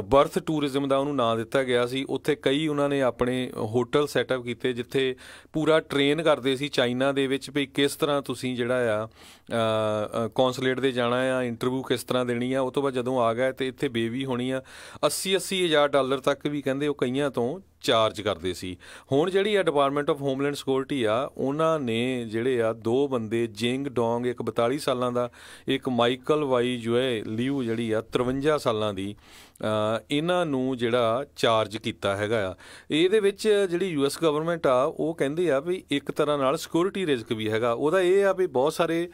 ਬਰਥ ਟੂਰਿਜ਼ਮ ਦਾ ਉਹਨੂੰ ਨਾਂ ਦਿੱਤਾ ਗਿਆ ਸੀ। ਉੱਥੇ ਕਈ ਉਹਨਾਂ ਨੇ ਆਪਣੇ ਹੋਟਲ ਸੈਟਅਪ ਕੀਤੇ ਜਿੱਥੇ ਪੂਰਾ ਟ੍ਰੇਨ ਕਰਦੇ ਸੀ ਚਾਈਨਾ ਦੇ ਵਿੱਚ ਵੀ ਕਿਸ ਤਰ੍ਹਾਂ ਤੁਸੀਂ ਜਿਹੜਾ ਆ ਕੌਂਸੂਲੇਟ ਦੇ ਜਾਣਾ ਆ, ਇੰਟਰਵਿਊ ਕਿਸ ਤਰ੍ਹਾਂ ਦੇਣੀ ਆ। ਉਹ ਤੋਂ ਬਾਅਦ ਜਦੋਂ ਆ ਗਏ ਅਤੇ ਇੱਥੇ ਬੇਬੀ ਹੋਣੀ ਆ, $80,000 ਤੱਕ ਵੀ ਕਹਿੰਦੇ ਉਹ ਕਈਆਂ ਤੋਂ ਚਾਰਜ ਕਰਦੇ ਸੀ। ਹੁਣ ਜਿਹੜੀ ਆ ਡਿਪਾਰਟਮੈਂਟ ਆਫ ਹੋਮਲੈਂਡ ਸਿਕਿਉਰਿਟੀ ਆ, ਉਹਨਾਂ ਨੇ ਜਿਹੜੇ ਆ 2 ਬੰਦੇ ਜਿੰਗ ਡੋਂਗ, ਇੱਕ 42 ਸਾਲਾਂ ਦਾ, ਇੱਕ ਮਾਈਕਲ ਵਾਈ ਜੁਏ ਲਿਊ ਜਿਹੜੀ ਆ 53 ਸਾਲਾਂ ਦੀ, ਇਹਨਾਂ ਨੂੰ ਜਿਹੜਾ ਚਾਰਜ ਕੀਤਾ ਹੈਗਾ ਆ। ਇਹਦੇ ਵਿੱਚ ਜਿਹੜੀ US ਗਵਰਨਮੈਂਟ ਆ ਉਹ ਕਹਿੰਦੇ ਆ ਵੀ ਇੱਕ ਤਰ੍ਹਾਂ ਨਾਲ ਸਿਕਿਉਰਿਟੀ ਰਿਸਕ ਵੀ ਹੈਗਾ। ਉਹਦਾ ਇਹ ਆ ਵੀ ਬਹੁਤ ਸਾਰੇ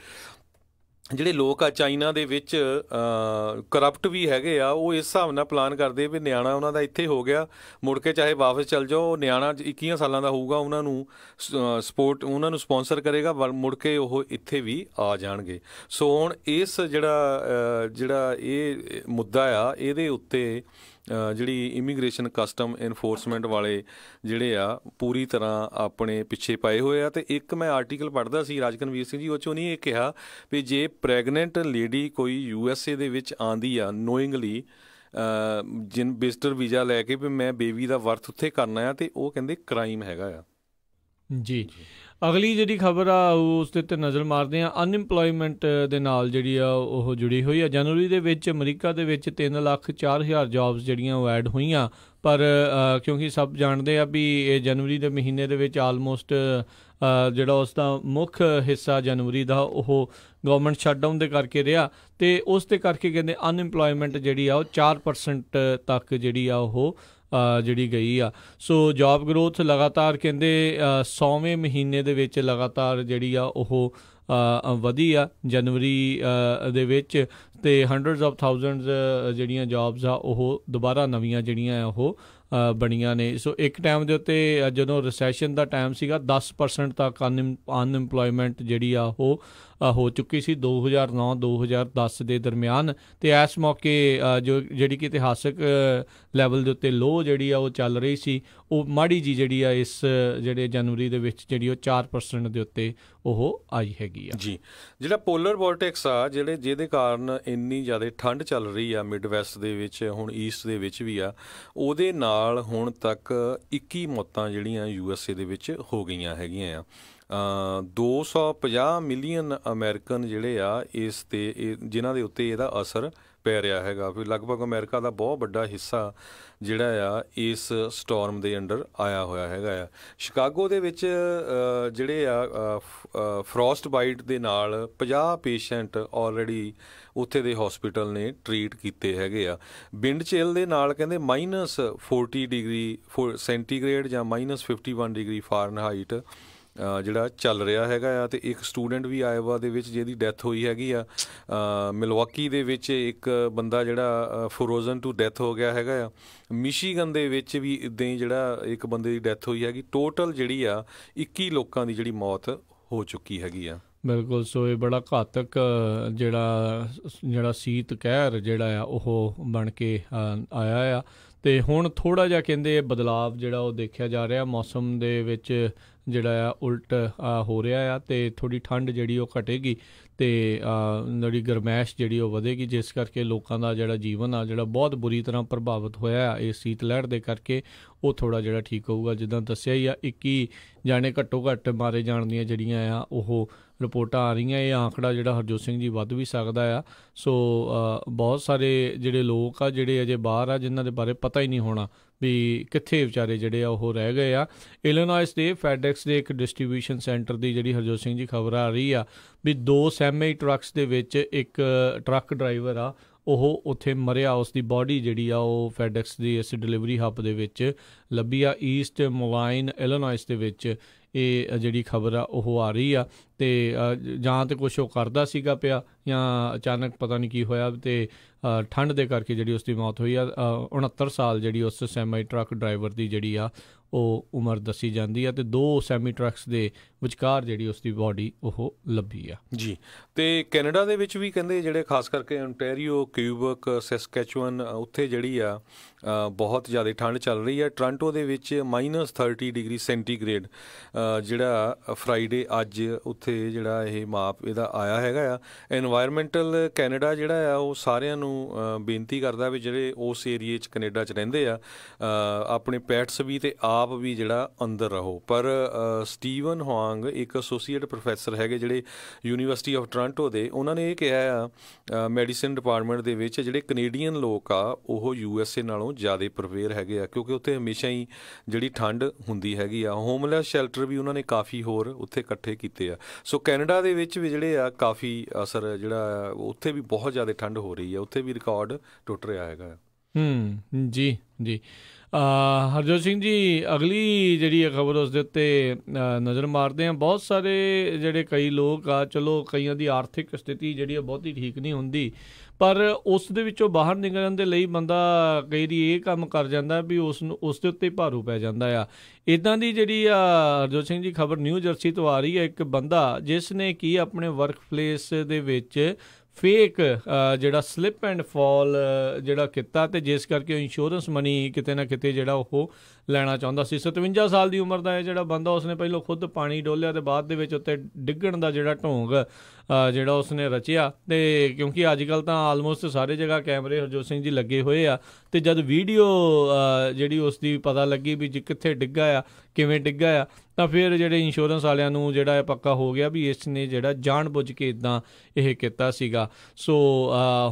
ਜਿਹੜੇ ਲੋਕ ਆ ਚਾਈਨਾ ਦੇ ਵਿੱਚ ਕਰਪਟ ਵੀ ਹੈਗੇ ਆ, ਉਹ ਇਸ ਹਿਸਾਬ ਨਾਲ ਪਲਾਨ ਕਰਦੇ ਵੀ ਨਿਆਣਾ ਉਹਨਾਂ ਦਾ ਇੱਥੇ ਹੋ ਗਿਆ, ਮੁੜ ਕੇ ਚਾਹੇ ਵਾਪਸ ਚੱਲ ਜਾਓ, ਨਿਆਣਾ 21 ਸਾਲਾਂ ਦਾ ਹੋਊਗਾ, ਉਹਨਾਂ ਨੂੰ ਸਪੋਂਸਰ ਕਰੇਗਾ, ਮੁੜ ਕੇ ਉਹ ਇੱਥੇ ਵੀ ਆ ਜਾਣਗੇ। ਸੋ ਹੁਣ ਇਸ ਜਿਹੜਾ ਇਹ ਮੁੱਦਾ ਆ, ਇਹਦੇ ਉੱਤੇ ਜਿਹੜੀ ਇਮੀਗ੍ਰੇਸ਼ਨ ਕਸਟਮ ਇਨਫੋਰਸਮੈਂਟ ਵਾਲੇ ਜਿਹੜੇ ਆ ਪੂਰੀ ਤਰ੍ਹਾਂ ਆਪਣੇ ਪਿੱਛੇ ਪਏ ਹੋਏ ਆ। ਅਤੇ ਇੱਕ ਮੈਂ ਆਰਟੀਕਲ ਪੜ੍ਹਦਾ ਸੀ ਰਾਜਕਨਵੀਰ ਸਿੰਘ ਜੀ, ਉਹ 'ਚ ਉਹਨੇ ਇਹ ਕਿਹਾ ਵੀ ਜੇ ਪ੍ਰੈਗਨੈਂਟ ਲੇਡੀ ਕੋਈ USA ਦੇ ਵਿੱਚ ਆਉਂਦੀ ਆ ਨੋਇੰਗਲੀ ਵਿਜ਼ਟਰ ਵੀਜ਼ਾ ਲੈ ਕੇ ਵੀ ਮੈਂ ਬੇਬੀ ਦਾ ਬਰਥ ਉੱਥੇ ਕਰਨਾ ਆ, ਅਤੇ ਉਹ ਕਹਿੰਦੇ ਕ੍ਰਾਈਮ ਹੈਗਾ ਆ। ਜੀ, ਅਗਲੀ ਜਿਹੜੀ ਖਬਰ ਆ ਉਸ ਦੇ ਉੱਤੇ ਨਜ਼ਰ ਮਾਰਦੇ ਹਾਂ। ਅਨਇੰਪਲੋਇਮੈਂਟ ਦੇ ਨਾਲ ਜਿਹੜੀ ਆ ਉਹ ਜੁੜੀ ਹੋਈ ਆ। ਜਨਵਰੀ ਦੇ ਵਿੱਚ ਅਮਰੀਕਾ ਦੇ ਵਿੱਚ 3,04,000 ਜੌਬਸ ਜਿਹੜੀਆਂ ਉਹ ਐਡ ਹੋਈਆਂ, ਪਰ ਕਿਉਂਕਿ ਸਭ ਜਾਣਦੇ ਆ ਵੀ ਇਹ ਜਨਵਰੀ ਦੇ ਮਹੀਨੇ ਦੇ ਵਿੱਚ ਆਲਮੋਸਟ ਜਿਹੜਾ ਉਸ ਦਾ ਮੁੱਖ ਹਿੱਸਾ ਜਨਵਰੀ ਦਾ ਉਹ ਗਵਰਨਮੈਂਟ ਸ਼ਟਡਾਊਨ ਦੇ ਕਰਕੇ ਰਿਹਾ, ਅਤੇ ਉਸ ਦੇ ਕਰਕੇ ਕਹਿੰਦੇ ਅਨਇੰਪਲੋਇਮੈਂਟ ਜਿਹੜੀ ਆ ਉਹ 4% ਤੱਕ ਜਿਹੜੀ ਆ ਉਹ ਜਿਹੜੀ ਗਈ ਆ। ਸੋ ਜੌਬ ਗਰੋਥ ਲਗਾਤਾਰ ਕਹਿੰਦੇ 100ਵੇਂ ਮਹੀਨੇ ਦੇ ਵਿੱਚ ਲਗਾਤਾਰ ਜਿਹੜੀ ਆ ਉਹ ਵਧੀ ਆ ਜਨਵਰੀ ਦੇ ਵਿੱਚ, ਅਤੇ hundreds of thousands ਜਿਹੜੀਆਂ ਜੌਬਸ ਆ ਉਹ ਦੁਬਾਰਾ ਨਵੀਆਂ ਜਿਹੜੀਆਂ ਉਹ ਬਣੀਆਂ ਨੇ। ਸੋ ਇੱਕ ਟਾਈਮ ਦੇ ਉੱਤੇ ਜਦੋਂ ਰਿਸੈਸ਼ਨ ਦਾ ਟਾਈਮ ਸੀਗਾ 10% ਤੱਕ ਅਨਇੰਪਲੋਇਮੈਂਟ ਜਿਹੜੀ ਆ ਉਹ ਹੋ ਚੁੱਕੀ ਸੀ 2009-2010 ਦੇ ਦਰਮਿਆਨ, ਅਤੇ ਇਸ ਮੌਕੇ ਜਿਹੜੀ ਕਿ ਇਤਿਹਾਸਕ ਲੈਵਲ ਦੇ ਉੱਤੇ ਲੋ ਜਿਹੜੀ ਆ ਉਹ ਚੱਲ ਰਹੀ ਸੀ, ਉਹ ਮਾੜੀ ਜੀ ਜਿਹੜੀ ਆ ਇਸ ਜਿਹੜੇ ਜਨਵਰੀ ਦੇ ਵਿੱਚ ਜਿਹੜੀ ਉਹ 4% ਦੇ ਉੱਤੇ ਉਹ ਆਈ ਹੈਗੀ ਆ। ਜੀ, ਜਿਹੜਾ ਪੋਲਰ ਵੋਰਟੈਕਸ ਆ ਜਿਹਦੇ ਕਾਰਨ ਇੰਨੀ ਜ਼ਿਆਦਾ ਠੰਡ ਚੱਲ ਰਹੀ ਆ ਮਿਡ ਵੈਸਟ ਦੇ ਵਿੱਚ, ਹੁਣ ਈਸਟ ਦੇ ਵਿੱਚ ਵੀ ਆ, ਉਹਦੇ ਨਾਲ ਹੁਣ ਤੱਕ 21 ਮੌਤਾਂ ਜਿਹੜੀਆਂ USA ਦੇ ਵਿੱਚ ਹੋ ਗਈਆਂ ਹੈਗੀਆਂ ਆ। 250 ਮਿਲੀਅਨ ਅਮਰੀਕਨ ਜਿਹੜੇ ਆ ਇਸ 'ਤੇ ਜਿਨ੍ਹਾਂ ਦੇ ਉੱਤੇ ਇਹਦਾ ਅਸਰ ਪੈ ਰਿਹਾ ਹੈਗਾ ਵੀ ਲਗਭਗ ਅਮਰੀਕਾ ਦਾ ਬਹੁਤ ਵੱਡਾ ਹਿੱਸਾ ਜਿਹੜਾ ਆ ਇਸ ਸਟੋਰਮ ਦੇ ਅੰਡਰ ਆਇਆ ਹੋਇਆ ਹੈਗਾ ਆ। ਸ਼ਿਕਾਗੋ ਦੇ ਵਿੱਚ ਜਿਹੜੇ ਆ ਫਰੋਸਟ ਬਾਈਟ ਦੇ ਨਾਲ 50 ਪੇਸ਼ੈਂਟ ਆਲਰੇਡੀ ਉੱਥੇ ਦੇ ਹਸਪੀਟਲ ਨੇ ਟਰੀਟ ਕੀਤੇ ਹੈਗੇ ਆ। ਵਿੰਡ ਚਿਲ ਦੇ ਨਾਲ ਕਹਿੰਦੇ -40 ਡਿਗਰੀ ਸੈਂਟੀਗ੍ਰੇਡ ਜਾਂ -51 ਡਿਗਰੀ ਫਾਰਨਹਾਈਟ ਜਿਹੜਾ ਚੱਲ ਰਿਹਾ ਹੈਗਾ ਆ। ਅਤੇ ਇੱਕ ਸਟੂਡੈਂਟ ਵੀ ਆਇਓਵਾ ਦੇ ਵਿੱਚ ਜਿਹਦੀ ਡੈਥ ਹੋਈ ਹੈਗੀ ਆ। ਮਿਲਵਾਕੀ ਦੇ ਵਿੱਚ ਇੱਕ ਬੰਦਾ ਜਿਹੜਾ ਫਰੋਜ਼ਨ ਟੂ ਡੈਥ ਹੋ ਗਿਆ ਹੈਗਾ ਆ। ਮਿਸ਼ੀਗਨ ਦੇ ਵਿੱਚ ਵੀ ਇੱਦਾਂ ਹੀ ਜਿਹੜਾ ਇੱਕ ਬੰਦੇ ਦੀ ਡੈਥ ਹੋਈ ਹੈਗੀ। ਟੋਟਲ ਜਿਹੜੀ ਆ 21 ਲੋਕਾਂ ਦੀ ਜਿਹੜੀ ਮੌਤ ਹੋ ਚੁੱਕੀ ਹੈਗੀ ਆ। ਬਿਲਕੁਲ। ਸੋ ਇਹ ਬੜਾ ਘਾਤਕ ਜਿਹੜਾ ਸੀਤ ਕਹਿਰ ਜਿਹੜਾ ਆ ਉਹ ਬਣ ਕੇ ਆਇਆ ਆ। ਅਤੇ ਹੁਣ ਥੋੜ੍ਹਾ ਜਿਹਾ ਕਹਿੰਦੇ ਬਦਲਾਵ ਜਿਹੜਾ ਉਹ ਦੇਖਿਆ ਜਾ ਰਿਹਾ ਮੌਸਮ ਦੇ ਵਿੱਚ ਜਿਹੜਾ ਆ ਉਲਟ ਹੋ ਰਿਹਾ ਆ। ਅਤੇ ਥੋੜ੍ਹੀ ਠੰਡ ਜਿਹੜੀ ਉਹ ਘਟੇਗੀ ਅਤੇ ਜਿਹੜੀ ਗਰਮੈਸ਼ ਜਿਹੜੀ ਉਹ ਵਧੇਗੀ, ਜਿਸ ਕਰਕੇ ਲੋਕਾਂ ਦਾ ਜਿਹੜਾ ਜੀਵਨ ਆ ਜਿਹੜਾ ਬਹੁਤ ਬੁਰੀ ਤਰ੍ਹਾਂ ਪ੍ਰਭਾਵਿਤ ਹੋਇਆ ਆ ਇਹ ਸੀਤ ਲਹਿਰ ਦੇ ਕਰਕੇ, ਉਹ ਥੋੜ੍ਹਾ ਜਿਹੜਾ ਠੀਕ ਹੋਊਗਾ। ਜਿੱਦਾਂ ਦੱਸਿਆ ਹੀ ਆ 21 ਜਾਣੇ ਘੱਟੋ ਘੱਟ ਮਾਰੇ ਜਾਣ ਦੀਆਂ ਜਿਹੜੀਆਂ ਆ ਉਹ ਰਿਪੋਰਟਾਂ ਆ ਰਹੀਆਂ। ਇਹ ਆਂਕੜਾ ਜਿਹੜਾ ਹਰਜੋਤ ਸਿੰਘ ਜੀ ਵੱਧ ਵੀ ਸਕਦਾ ਆ। ਸੋ ਬਹੁਤ ਸਾਰੇ ਜਿਹੜੇ ਲੋਕ ਆ ਜਿਹੜੇ ਅਜੇ ਬਾਹਰ ਆ ਜਿਨ੍ਹਾਂ ਦੇ ਬਾਰੇ ਪਤਾ ਹੀ ਨਹੀਂ ਹੋਣਾ ਵੀ ਕਿੱਥੇ ਵਿਚਾਰੇ ਜਿਹੜੇ ਆ ਉਹ ਰਹਿ ਗਏ ਆ। ਇਲੀਨੋਇਸ ਦੇ ਫੈਡੈਕਸ ਦੇ ਇੱਕ ਡਿਸਟ੍ਰੀਬਿਊਸ਼ਨ ਸੈਂਟਰ ਦੀ ਜਿਹੜੀ ਹਰਜੋਤ ਸਿੰਘ ਜੀ ਖਬਰ ਆ ਰਹੀ ਆ ਵੀ 2 ਸੈਮੀ ਟਰੱਕਸ ਦੇ ਵਿੱਚ ਇੱਕ ਟਰੱਕ ਡਰਾਈਵਰ ਆ ਉਹ ਉੱਥੇ ਮਰਿਆ। ਉਸ ਦੀ ਬਾਡੀ ਜਿਹੜੀ ਆ ਉਹ ਫੈਡੈਕਸ ਦੀ ਇਸ ਡਿਲੀਵਰੀ ਹੱਬ ਦੇ ਵਿੱਚ ਲੱਭੀ ਆ ਈਸਟ ਮੋਲਾਈਨ ਇਲੀਨੋਇਸ ਦੇ ਵਿੱਚ। ਇਹ ਜਿਹੜੀ ਖਬਰ ਆ ਉਹ ਆ ਰਹੀ ਆ। ਅਤੇ ਜਾਂ ਤਾਂ ਕੁਛ ਉਹ ਕਰਦਾ ਸੀਗਾ ਪਿਆ ਜਾਂ ਅਚਾਨਕ ਪਤਾ ਨਹੀਂ ਕੀ ਹੋਇਆ ਅਤੇ ਠੰਡ ਦੇ ਕਰਕੇ ਜਿਹੜੀ ਉਸ ਦੀ ਮੌਤ ਹੋਈ ਆ। 69 ਸਾਲ ਜਿਹੜੀ ਉਸ ਸੈਮੀ ਟਰੱਕ ਡਰਾਈਵਰ ਦੀ ਜਿਹੜੀ ਆ ਉਹ ਉਮਰ ਦੱਸੀ ਜਾਂਦੀ ਆ। ਅਤੇ 2 ਸੈਮੀ ਟਰੱਕਸ ਦੇ ਵਿਚਕਾਰ ਜਿਹੜੀ ਉਸ ਦੀ ਬਾਡੀ ਉਹ ਲੱਭੀ ਆ ਜੀ। ਅਤੇ ਕੈਨੇਡਾ ਦੇ ਵਿੱਚ ਵੀ ਕਹਿੰਦੇ ਜਿਹੜੇ ਖਾਸ ਕਰਕੇ ਓਨਟਾਰੀਓ, ਕਿਊਬਕ, ਸੈਸਕੈਚੁਅਨ ਉੱਥੇ ਜਿਹੜੀ ਆ ਬਹੁਤ ਜ਼ਿਆਦਾ ਠੰਡ ਚੱਲ ਰਹੀ ਆ। ਟੋਰਾਂਟੋ ਦੇ ਵਿੱਚ -30 ਡਿਗਰੀ ਸੈਂਟੀਗ੍ਰੇਡ ਜਿਹੜਾ ਫਰਾਈਡੇ ਅੱਜ ਉੱਥੇ ਜਿਹੜਾ ਇਹ ਮਾਪ ਇਹਦਾ ਆਇਆ ਹੈਗਾ ਆ। ਐਨਵਾਇਰਮੈਂਟਲ ਕੈਨੇਡਾ ਜਿਹੜਾ ਆ ਉਹ ਸਾਰਿਆਂ ਨੂੰ ਬੇਨਤੀ ਕਰਦਾ ਵੀ ਜਿਹੜੇ ਉਸ ਏਰੀਏ 'ਚ ਕੈਨੇਡਾ 'ਚ ਰਹਿੰਦੇ ਆ ਆਪਣੇ ਪੈਟਸ ਵੀ ਅਤੇ ਆਪ ਵੀ ਜਿਹੜਾ ਅੰਦਰ ਰਹੋ। ਪਰ ਸਟੀਵਨ ਹੁਆਂਗ ਇੱਕ ਐਸੋਸੀਏਟ ਪ੍ਰੋਫੈਸਰ ਹੈਗੇ ਜਿਹੜੇ ਯੂਨੀਵਰਸਿਟੀ ਆਫ ਟੋਰਾਂਟੋ ਦੇ, ਉਹਨਾਂ ਨੇ ਇਹ ਕਿਹਾ ਆ ਮੈਡੀਸਨ ਡਿਪਾਰਟਮੈਂਟ ਦੇ ਵਿੱਚ ਜਿਹੜੇ ਕੈਨੇਡੀਅਨ ਲੋਕ ਆ ਉਹ USA ਨਾਲੋਂ ਜ਼ਿਆਦਾ ਪ੍ਰਿਪੇਅਰ ਹੈਗੇ ਆ ਕਿਉਂਕਿ ਉੱਥੇ ਹਮੇਸ਼ਾ ਹੀ ਜਿਹੜੀ ਠੰਡ ਹੁੰਦੀ ਹੈਗੀ ਆ। ਹੋਮਲੈਸ ਸ਼ੈਲਟਰ ਵੀ ਉਹਨਾਂ ਨੇ ਕਾਫੀ ਹੋਰ ਉੱਥੇ ਇਕੱਠੇ ਕੀਤੇ ਆ। ਸੋ ਕੈਨੇਡਾ ਦੇ ਵਿੱਚ ਵੀ ਜਿਹੜੇ ਆ ਕਾਫੀ ਅਸਰ ਜਿਹੜਾ ਉੱਥੇ ਵੀ ਬਹੁਤ ਜ਼ਿਆਦਾ ਠੰਡ ਹੋ ਰਹੀ ਆ। ਉੱਥੇ ਵੀ ਰਿਕਾਰਡ ਟੁੱਟ ਰਿਹਾ ਹੈਗਾ। ਜੀ ਜੀ। ਹਰਜੋਤ ਸਿੰਘ ਜੀ, ਅਗਲੀ ਜਿਹੜੀ ਖਬਰ ਉਸ ਦੇ ਉੱਤੇ ਨਜ਼ਰ ਮਾਰਦੇ ਹਾਂ। ਬਹੁਤ ਸਾਰੇ ਜਿਹੜੇ ਕਈ ਲੋਕ ਆ, ਚਲੋ ਕਈਆਂ ਦੀ ਆਰਥਿਕ ਸਥਿਤੀ ਜਿਹੜੀ ਆ ਬਹੁਤੀ ਠੀਕ ਨਹੀਂ ਹੁੰਦੀ, ਪਰ ਉਸ ਦੇ ਵਿੱਚੋਂ ਬਾਹਰ ਨਿਕਲਣ ਦੇ ਲਈ ਬੰਦਾ ਕਈ ਵਾਰੀ ਇਹ ਕੰਮ ਕਰ ਜਾਂਦਾ ਵੀ ਉਸ ਦੇ ਉੱਤੇ ਭਾਰੂ ਪੈ ਜਾਂਦਾ ਆ। ਇੱਦਾਂ ਦੀ ਜਿਹੜੀ ਆ ਹਰਜੋਤ ਸਿੰਘ ਜੀ ਖਬਰ ਨਿਊ ਜਰਸੀ ਤੋਂ ਆ ਰਹੀ ਹੈ। ਇੱਕ ਬੰਦਾ ਜਿਸ ਨੇ ਕੀ ਆਪਣੇ ਵਰਕ ਪਲੇਸ ਦੇ ਵਿੱਚ ਫੇਕ ਜਿਹੜਾ ਸਲਿੱਪ ਐਂਡ ਫਾਲ ਜਿਹੜਾ ਕੀਤਾ ਅਤੇ ਜਿਸ ਕਰਕੇ ਇੰਸ਼ੋਰੈਂਸ ਮਨੀ ਕਿਤੇ ਨਾ ਕਿਤੇ ਜਿਹੜਾ ਉਹ ਲੈਣਾ ਚਾਹੁੰਦਾ ਸੀ। 57 ਸਾਲ ਦੀ ਉਮਰ ਦਾ ਇਹ ਜਿਹੜਾ ਬੰਦਾ, ਉਸਨੇ ਪਹਿਲਾਂ ਖੁਦ ਪਾਣੀ ਡੋਲਿਆ ਅਤੇ ਬਾਅਦ ਦੇ ਵਿੱਚ ਉੱਤੇ ਡਿੱਗਣ ਦਾ ਜਿਹੜਾ ਢੋਂਗ ਜਿਹੜਾ ਉਸਨੇ ਰਚਿਆ। ਅਤੇ ਕਿਉਂਕਿ ਅੱਜ ਕੱਲ੍ਹ ਤਾਂ ਆਲਮੋਸਟ ਸਾਰੇ ਜਗ੍ਹਾ ਕੈਮਰੇ ਹਰਜੋਤ ਸਿੰਘ ਜੀ ਲੱਗੇ ਹੋਏ ਆ, ਅਤੇ ਜਦ ਵੀਡੀਓ ਜਿਹੜੀ ਉਸ ਦੀ ਪਤਾ ਲੱਗੀ ਵੀ ਕਿੱਥੇ ਡਿੱਗਾ ਆ, ਕਿਵੇਂ ਡਿੱਗਾ ਆ, ਤਾਂ ਫਿਰ ਜਿਹੜੇ ਇੰਸ਼ੋਰੈਂਸ ਵਾਲਿਆਂ ਨੂੰ ਜਿਹੜਾ ਇਹ ਪੱਕਾ ਹੋ ਗਿਆ ਵੀ ਇਸ ਨੇ ਜਿਹੜਾ ਜਾਣ ਬੁੱਝ ਕੇ ਇੱਦਾਂ ਇਹ ਕੀਤਾ ਸੀਗਾ। ਸੋ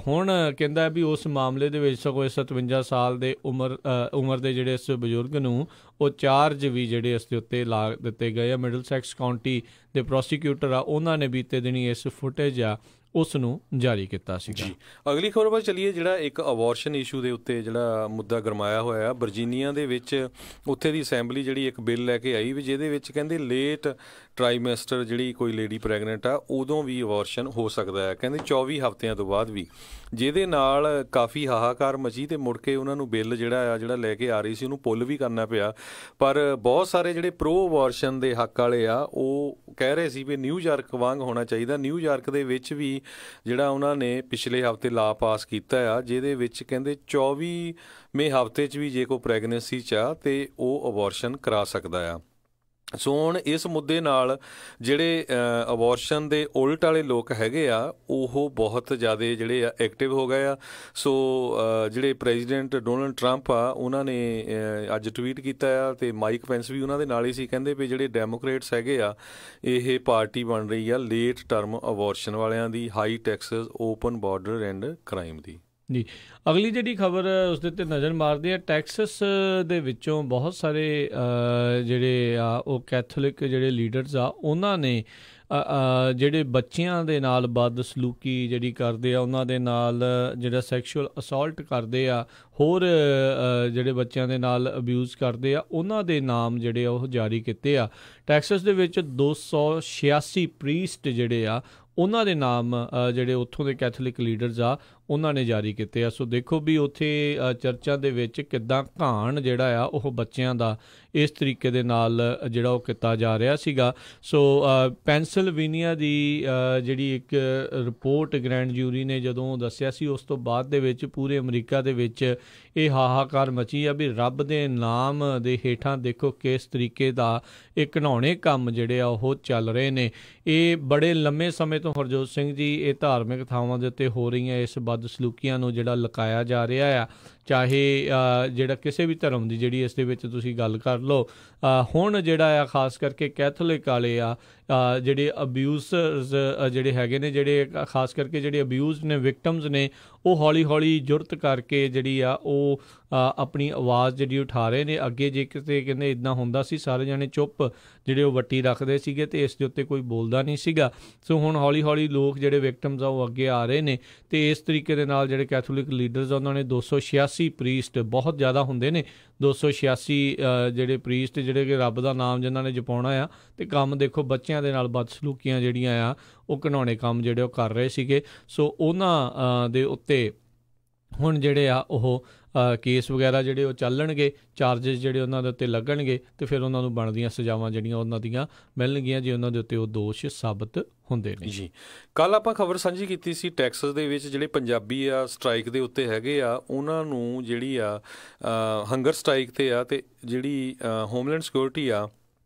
ਹੁਣ ਕਹਿੰਦਾ ਵੀ ਉਸ ਮਾਮਲੇ ਦੇ ਵਿੱਚ ਸਗੋਂ 57 ਸਾਲ ਦੇ ਉਮਰ ਦੇ ਜਿਹੜੇ ਇਸ ਬਜ਼ੁਰਗ ਨੂੰ ਉਹ ਚਾਰਜ ਵੀ ਜਿਹੜੇ ਇਸ ਦੇ ਉੱਤੇ ਲਾ ਦਿੱਤੇ ਗਏ ਆ। ਮਿਡਲਸੈਕਸ ਕਾਉਂਟੀ ਦੇ ਪ੍ਰੋਸੀਕਿਊਟਰ ਆ, ਉਹਨਾਂ ਨੇ ਬੀਤੇ ਦਿਨੀ ਇਸ ਫੁਟੇਜ ਆ ਉਸ ਨੂੰ ਜਾਰੀ ਕੀਤਾ ਸੀ ਜੀ। ਅਗਲੀ ਖਬਰ ਵੱਲ ਚੱਲੀਏ। ਜਿਹੜਾ ਇੱਕ ਅਬੋਰਸ਼ਨ ਇਸ਼ੂ ਦੇ ਉੱਤੇ ਜਿਹੜਾ ਮੁੱਦਾ ਗਰਮਾਇਆ ਹੋਇਆ ਵਰਜੀਨੀਆ ਦੇ ਵਿੱਚ, ਉੱਥੇ ਦੀ ਅਸੈਂਬਲੀ ਜਿਹੜੀ ਇੱਕ ਬਿੱਲ ਲੈ ਕੇ ਆਈ ਵੀ ਜਿਹਦੇ ਵਿੱਚ ਕਹਿੰਦੇ ਲੇਟ ਟ੍ਰਾਈਮੈਸਟਰ ਜਿਹੜੀ ਕੋਈ ਲੇਡੀ ਪ੍ਰੈਗਨੈਂਟ ਆ ਉਦੋਂ ਵੀ ਅਬੋਰਸ਼ਨ ਹੋ ਸਕਦਾ ਹੈ, ਕਹਿੰਦੇ 24 ਹਫ਼ਤਿਆਂ ਤੋਂ ਬਾਅਦ ਵੀ, ਜਿਹਦੇ ਨਾਲ ਕਾਫੀ ਹਾਹਾਕਾਰ ਮਚੀ ਅਤੇ ਮੁੜ ਕੇ ਉਹਨਾਂ ਨੂੰ ਬਿੱਲ ਜਿਹੜਾ ਲੈ ਕੇ ਆ ਰਹੀ ਸੀ ਉਹਨੂੰ ਪੁੱਲ ਵੀ ਕਰਨਾ ਪਿਆ। ਪਰ ਬਹੁਤ ਸਾਰੇ ਜਿਹੜੇ ਪ੍ਰੋ ਅਬੋਰਸ਼ਨ ਦੇ ਹੱਕ ਵਾਲੇ ਆ ਉਹ ਕਹਿ ਰਹੇ ਸੀ ਵੀ ਨਿਊਯਾਰਕ ਵਾਂਗ ਹੋਣਾ ਚਾਹੀਦਾ। ਨਿਊਯਾਰਕ ਦੇ ਵਿੱਚ ਵੀ ਜਿਹੜਾ ਉਹਨਾਂ ਨੇ ਪਿਛਲੇ ਹਫ਼ਤੇ ਲਾ ਪਾਸ ਕੀਤਾ ਆ ਜਿਹਦੇ ਵਿੱਚ ਕਹਿੰਦੇ 24ਵੇਂ ਹਫ਼ਤੇ 'ਚ ਵੀ ਜੇ ਕੋਈ ਪ੍ਰੈਗਨੈਂਸੀ 'ਚ ਆ ਅਤੇ ਉਹ ਅਬੋਰਸ਼ਨ ਕਰਾ ਸਕਦਾ ਆ। ਸੋ ਹੁਣ ਇਸ ਮੁੱਦੇ ਨਾਲ ਜਿਹੜੇ ਅਬੋਰਸ਼ਨ ਦੇ ਉਲਟ ਵਾਲੇ ਲੋਕ ਹੈਗੇ ਆ ਉਹ ਬਹੁਤ ਜ਼ਿਆਦਾ ਜਿਹੜੇ ਆ ਐਕਟਿਵ ਹੋ ਗਏ ਆ। ਸੋ ਜਿਹੜੇ ਪ੍ਰੈਜ਼ੀਡੈਂਟ ਡੋਨਲਡ ਟਰੰਪ ਆ ਉਹਨਾਂ ਨੇ ਅੱਜ ਟਵੀਟ ਕੀਤਾ ਆ ਅਤੇ ਮਾਈਕ ਪੈਂਸ ਵੀ ਉਹਨਾਂ ਦੇ ਨਾਲ ਹੀ ਸੀ। ਕਹਿੰਦੇ ਵੀ ਜਿਹੜੇ ਡੈਮੋਕ੍ਰੇਟਸ ਹੈਗੇ ਆ ਇਹ ਪਾਰਟੀ ਬਣ ਰਹੀ ਆ ਲੇਟ ਟਰਮ ਅਬੋਰਸ਼ਨ ਵਾਲਿਆਂ ਦੀ, high Texas, open border and crime ਦੀ। ਜੀ। ਅਗਲੀ ਜਿਹੜੀ ਖਬਰ ਉਸ ਦੇ ਉੱਤੇ ਨਜ਼ਰ ਮਾਰਦੇ ਆ, ਟੈਕਸਸ ਦੇ ਵਿੱਚੋਂ ਬਹੁਤ ਸਾਰੇ ਜਿਹੜੇ ਆ ਉਹ ਕੈਥੋਲਿਕ ਜਿਹੜੇ ਲੀਡਰਸ ਆ, ਉਹਨਾਂ ਨੇ ਜਿਹੜੇ ਬੱਚਿਆਂ ਦੇ ਨਾਲ ਬਦਸਲੂਕੀ ਜਿਹੜੀ ਕਰਦੇ ਆ, ਉਹਨਾਂ ਦੇ ਨਾਲ ਜਿਹੜਾ ਸੈਕਸ਼ੂਅਲ ਅਸੌਲਟ ਕਰਦੇ ਆ, ਹੋਰ ਜਿਹੜੇ ਬੱਚਿਆਂ ਦੇ ਨਾਲ ਅਬਿਊਜ਼ ਕਰਦੇ ਆ, ਉਹਨਾਂ ਦੇ ਨਾਮ ਜਿਹੜੇ ਆ ਉਹ ਜਾਰੀ ਕੀਤੇ ਆ। ਟੈਕਸਸ ਦੇ ਵਿੱਚ 286 ਪ੍ਰੀਸਟ ਜਿਹੜੇ ਆ ਉਹਨਾਂ ਦੇ ਨਾਮ ਜਿਹੜੇ ਉੱਥੋਂ ਦੇ ਕੈਥੋਲਿਕ ਲੀਡਰਸ ਆ ਉਹਨਾਂ ਨੇ ਜਾਰੀ ਕੀਤੇ ਆ। ਸੋ ਦੇਖੋ ਵੀ ਉੱਥੇ ਚਰਚਾਂ ਦੇ ਵਿੱਚ ਕਿੱਦਾਂ ਘਾਣ ਜਿਹੜਾ ਆ ਉਹ ਬੱਚਿਆਂ ਦਾ ਇਸ ਤਰੀਕੇ ਦੇ ਨਾਲ ਜਿਹੜਾ ਉਹ ਕੀਤਾ ਜਾ ਰਿਹਾ ਸੀਗਾ। ਸੋ ਪੈਨਸਿਲਵੇਨੀਆ ਦੀ ਜਿਹੜੀ ਇੱਕ ਰਿਪੋਰਟ ਗ੍ਰੈਂਡ ਜੂਰੀ ਨੇ ਜਦੋਂ ਦੱਸਿਆ ਸੀ, ਉਸ ਤੋਂ ਬਾਅਦ ਦੇ ਵਿੱਚ ਪੂਰੇ ਅਮਰੀਕਾ ਦੇ ਵਿੱਚ ਇਹ ਹਾਹਾਕਾਰ ਮਚੀ ਆ ਵੀ ਰੱਬ ਦੇ ਨਾਮ ਦੇ ਹੇਠਾਂ ਦੇਖੋ ਕਿਸ ਤਰੀਕੇ ਦਾ ਇਹ ਘਿਨਾਉਣੇ ਕੰਮ ਜਿਹੜੇ ਆ ਉਹ ਚੱਲ ਰਹੇ ਨੇ। ਇਹ ਬੜੇ ਲੰਮੇ ਸਮੇਂ ਤੋਂ ਹਰਜੋਤ ਸਿੰਘ ਜੀ ਇਹ ਧਾਰਮਿਕ ਥਾਵਾਂ ਦੇ ਉੱਤੇ ਹੋ ਰਹੀਆਂ ਇਸ ਬਦਸਲੂਕੀਆਂ ਨੂੰ ਜਿਹੜਾ ਲੁਕਾਇਆ ਜਾ ਰਿਹਾ ਆ, ਚਾਹੇ ਜਿਹੜਾ ਕਿਸੇ ਵੀ ਧਰਮ ਦੀ ਜਿਹੜੀ ਇਸ ਦੇ ਵਿੱਚ ਤੁਸੀਂ ਗੱਲ ਕਰ ਲਓ। ਹੁਣ ਜਿਹੜਾ ਆ ਖਾਸ ਕਰਕੇ ਕੈਥੋਲਿਕ ਵਾਲੇ ਆ ਜਿਹੜੇ ਅਬਿਊਜ਼ਰਸ ਜਿਹੜੇ ਹੈਗੇ ਨੇ, ਜਿਹੜੇ ਖਾਸ ਕਰਕੇ ਜਿਹੜੇ ਅਬਿਊਜ਼ਡ ਨੇ, ਵਿਕਟਮਸ ਨੇ, ਉਹ ਹੌਲੀ ਹੌਲੀ ਜੁਰਤ ਕਰਕੇ ਜਿਹੜੀ ਆ ਉਹ ਆਪਣੀ ਆਵਾਜ਼ ਜਿਹੜੀ ਉਠਾ ਰਹੇ ਨੇ ਅੱਗੇ। ਜੇ ਕਿਤੇ ਕਹਿੰਦੇ ਇੱਦਾਂ ਹੁੰਦਾ ਸੀ ਸਾਰੇ ਜਾਣੇ ਚੁੱਪ ਜਿਹੜੇ ਉਹ ਵੱਟੀ ਰੱਖਦੇ ਸੀਗੇ ਅਤੇ ਇਸ ਦੇ ਉੱਤੇ ਕੋਈ ਬੋਲਦਾ ਨਹੀਂ ਸੀਗਾ। ਸੋ ਹੁਣ ਹੌਲੀ ਹੌਲੀ ਲੋਕ ਜਿਹੜੇ ਵਿਕਟਮਸ ਆ ਉਹ ਅੱਗੇ ਆ ਰਹੇ ਨੇ ਅਤੇ ਇਸ ਤਰੀਕੇ ਦੇ ਨਾਲ ਜਿਹੜੇ ਕੈਥੋਲਿਕ ਲੀਡਰਸ ਆ ਉਹਨਾਂ ਨੇ 286 ਪ੍ਰੀਸਟ, ਬਹੁਤ ਜ਼ਿਆਦਾ ਹੁੰਦੇ ਨੇ 286 ਜਿਹੜੇ ਪ੍ਰੀਸਟ ਜਿਹੜੇ ਕਿ ਰੱਬ ਦਾ ਨਾਮ ਜਿਨ੍ਹਾਂ ਨੇ ਜਪਾਉਣਾ ਆ, ਅਤੇ ਕੰਮ ਦੇਖੋ ਬੱਚਿਆਂ ਦੇ ਨਾਲ ਬਦਸਲੂਕੀਆਂ ਜਿਹੜੀਆਂ ਆ ਉਹ ਘਿਨਾਉਣੇ ਕੰਮ ਜਿਹੜੇ ਉਹ ਕਰ ਰਹੇ ਸੀਗੇ। ਸੋ ਉਹਨਾਂ ਦੇ ਉੱਤੇ ਹੁਣ ਜਿਹੜੇ ਆ ਉਹ ਕੇਸ ਵਗੈਰਾ ਜਿਹੜੇ ਉਹ ਚੱਲਣਗੇ, ਚਾਰਜਿਸ ਜਿਹੜੇ ਉਹਨਾਂ ਦੇ ਉੱਤੇ ਲੱਗਣਗੇ ਅਤੇ ਫਿਰ ਉਹਨਾਂ ਨੂੰ ਬਣਦੀਆਂ ਸਜ਼ਾਵਾਂ ਜਿਹੜੀਆਂ ਉਹਨਾਂ ਦੀਆਂ ਮਿਲਣਗੀਆਂ ਜੇ ਉਹਨਾਂ ਦੇ ਉੱਤੇ ਉਹ ਦੋਸ਼ ਸਾਬਤ ਹੁੰਦੇ ਨੇ। ਜੀ, ਕੱਲ੍ਹ ਆਪਾਂ ਖਬਰ ਸਾਂਝੀ ਕੀਤੀ ਸੀ ਟੈਕਸਸ ਦੇ ਵਿੱਚ ਜਿਹੜੇ ਪੰਜਾਬੀ ਆ ਸਟ੍ਰਾਈਕ ਦੇ ਉੱਤੇ ਹੈਗੇ ਆ, ਉਹਨਾਂ ਨੂੰ ਜਿਹੜੀ ਆ ਹੰਗਰ ਸਟ੍ਰਾਈਕ 'ਤੇ ਆ, ਅਤੇ ਜਿਹੜੀ ਹੋਮਲੈਂਡ ਸਿਕਿਉਰਿਟੀ ਆ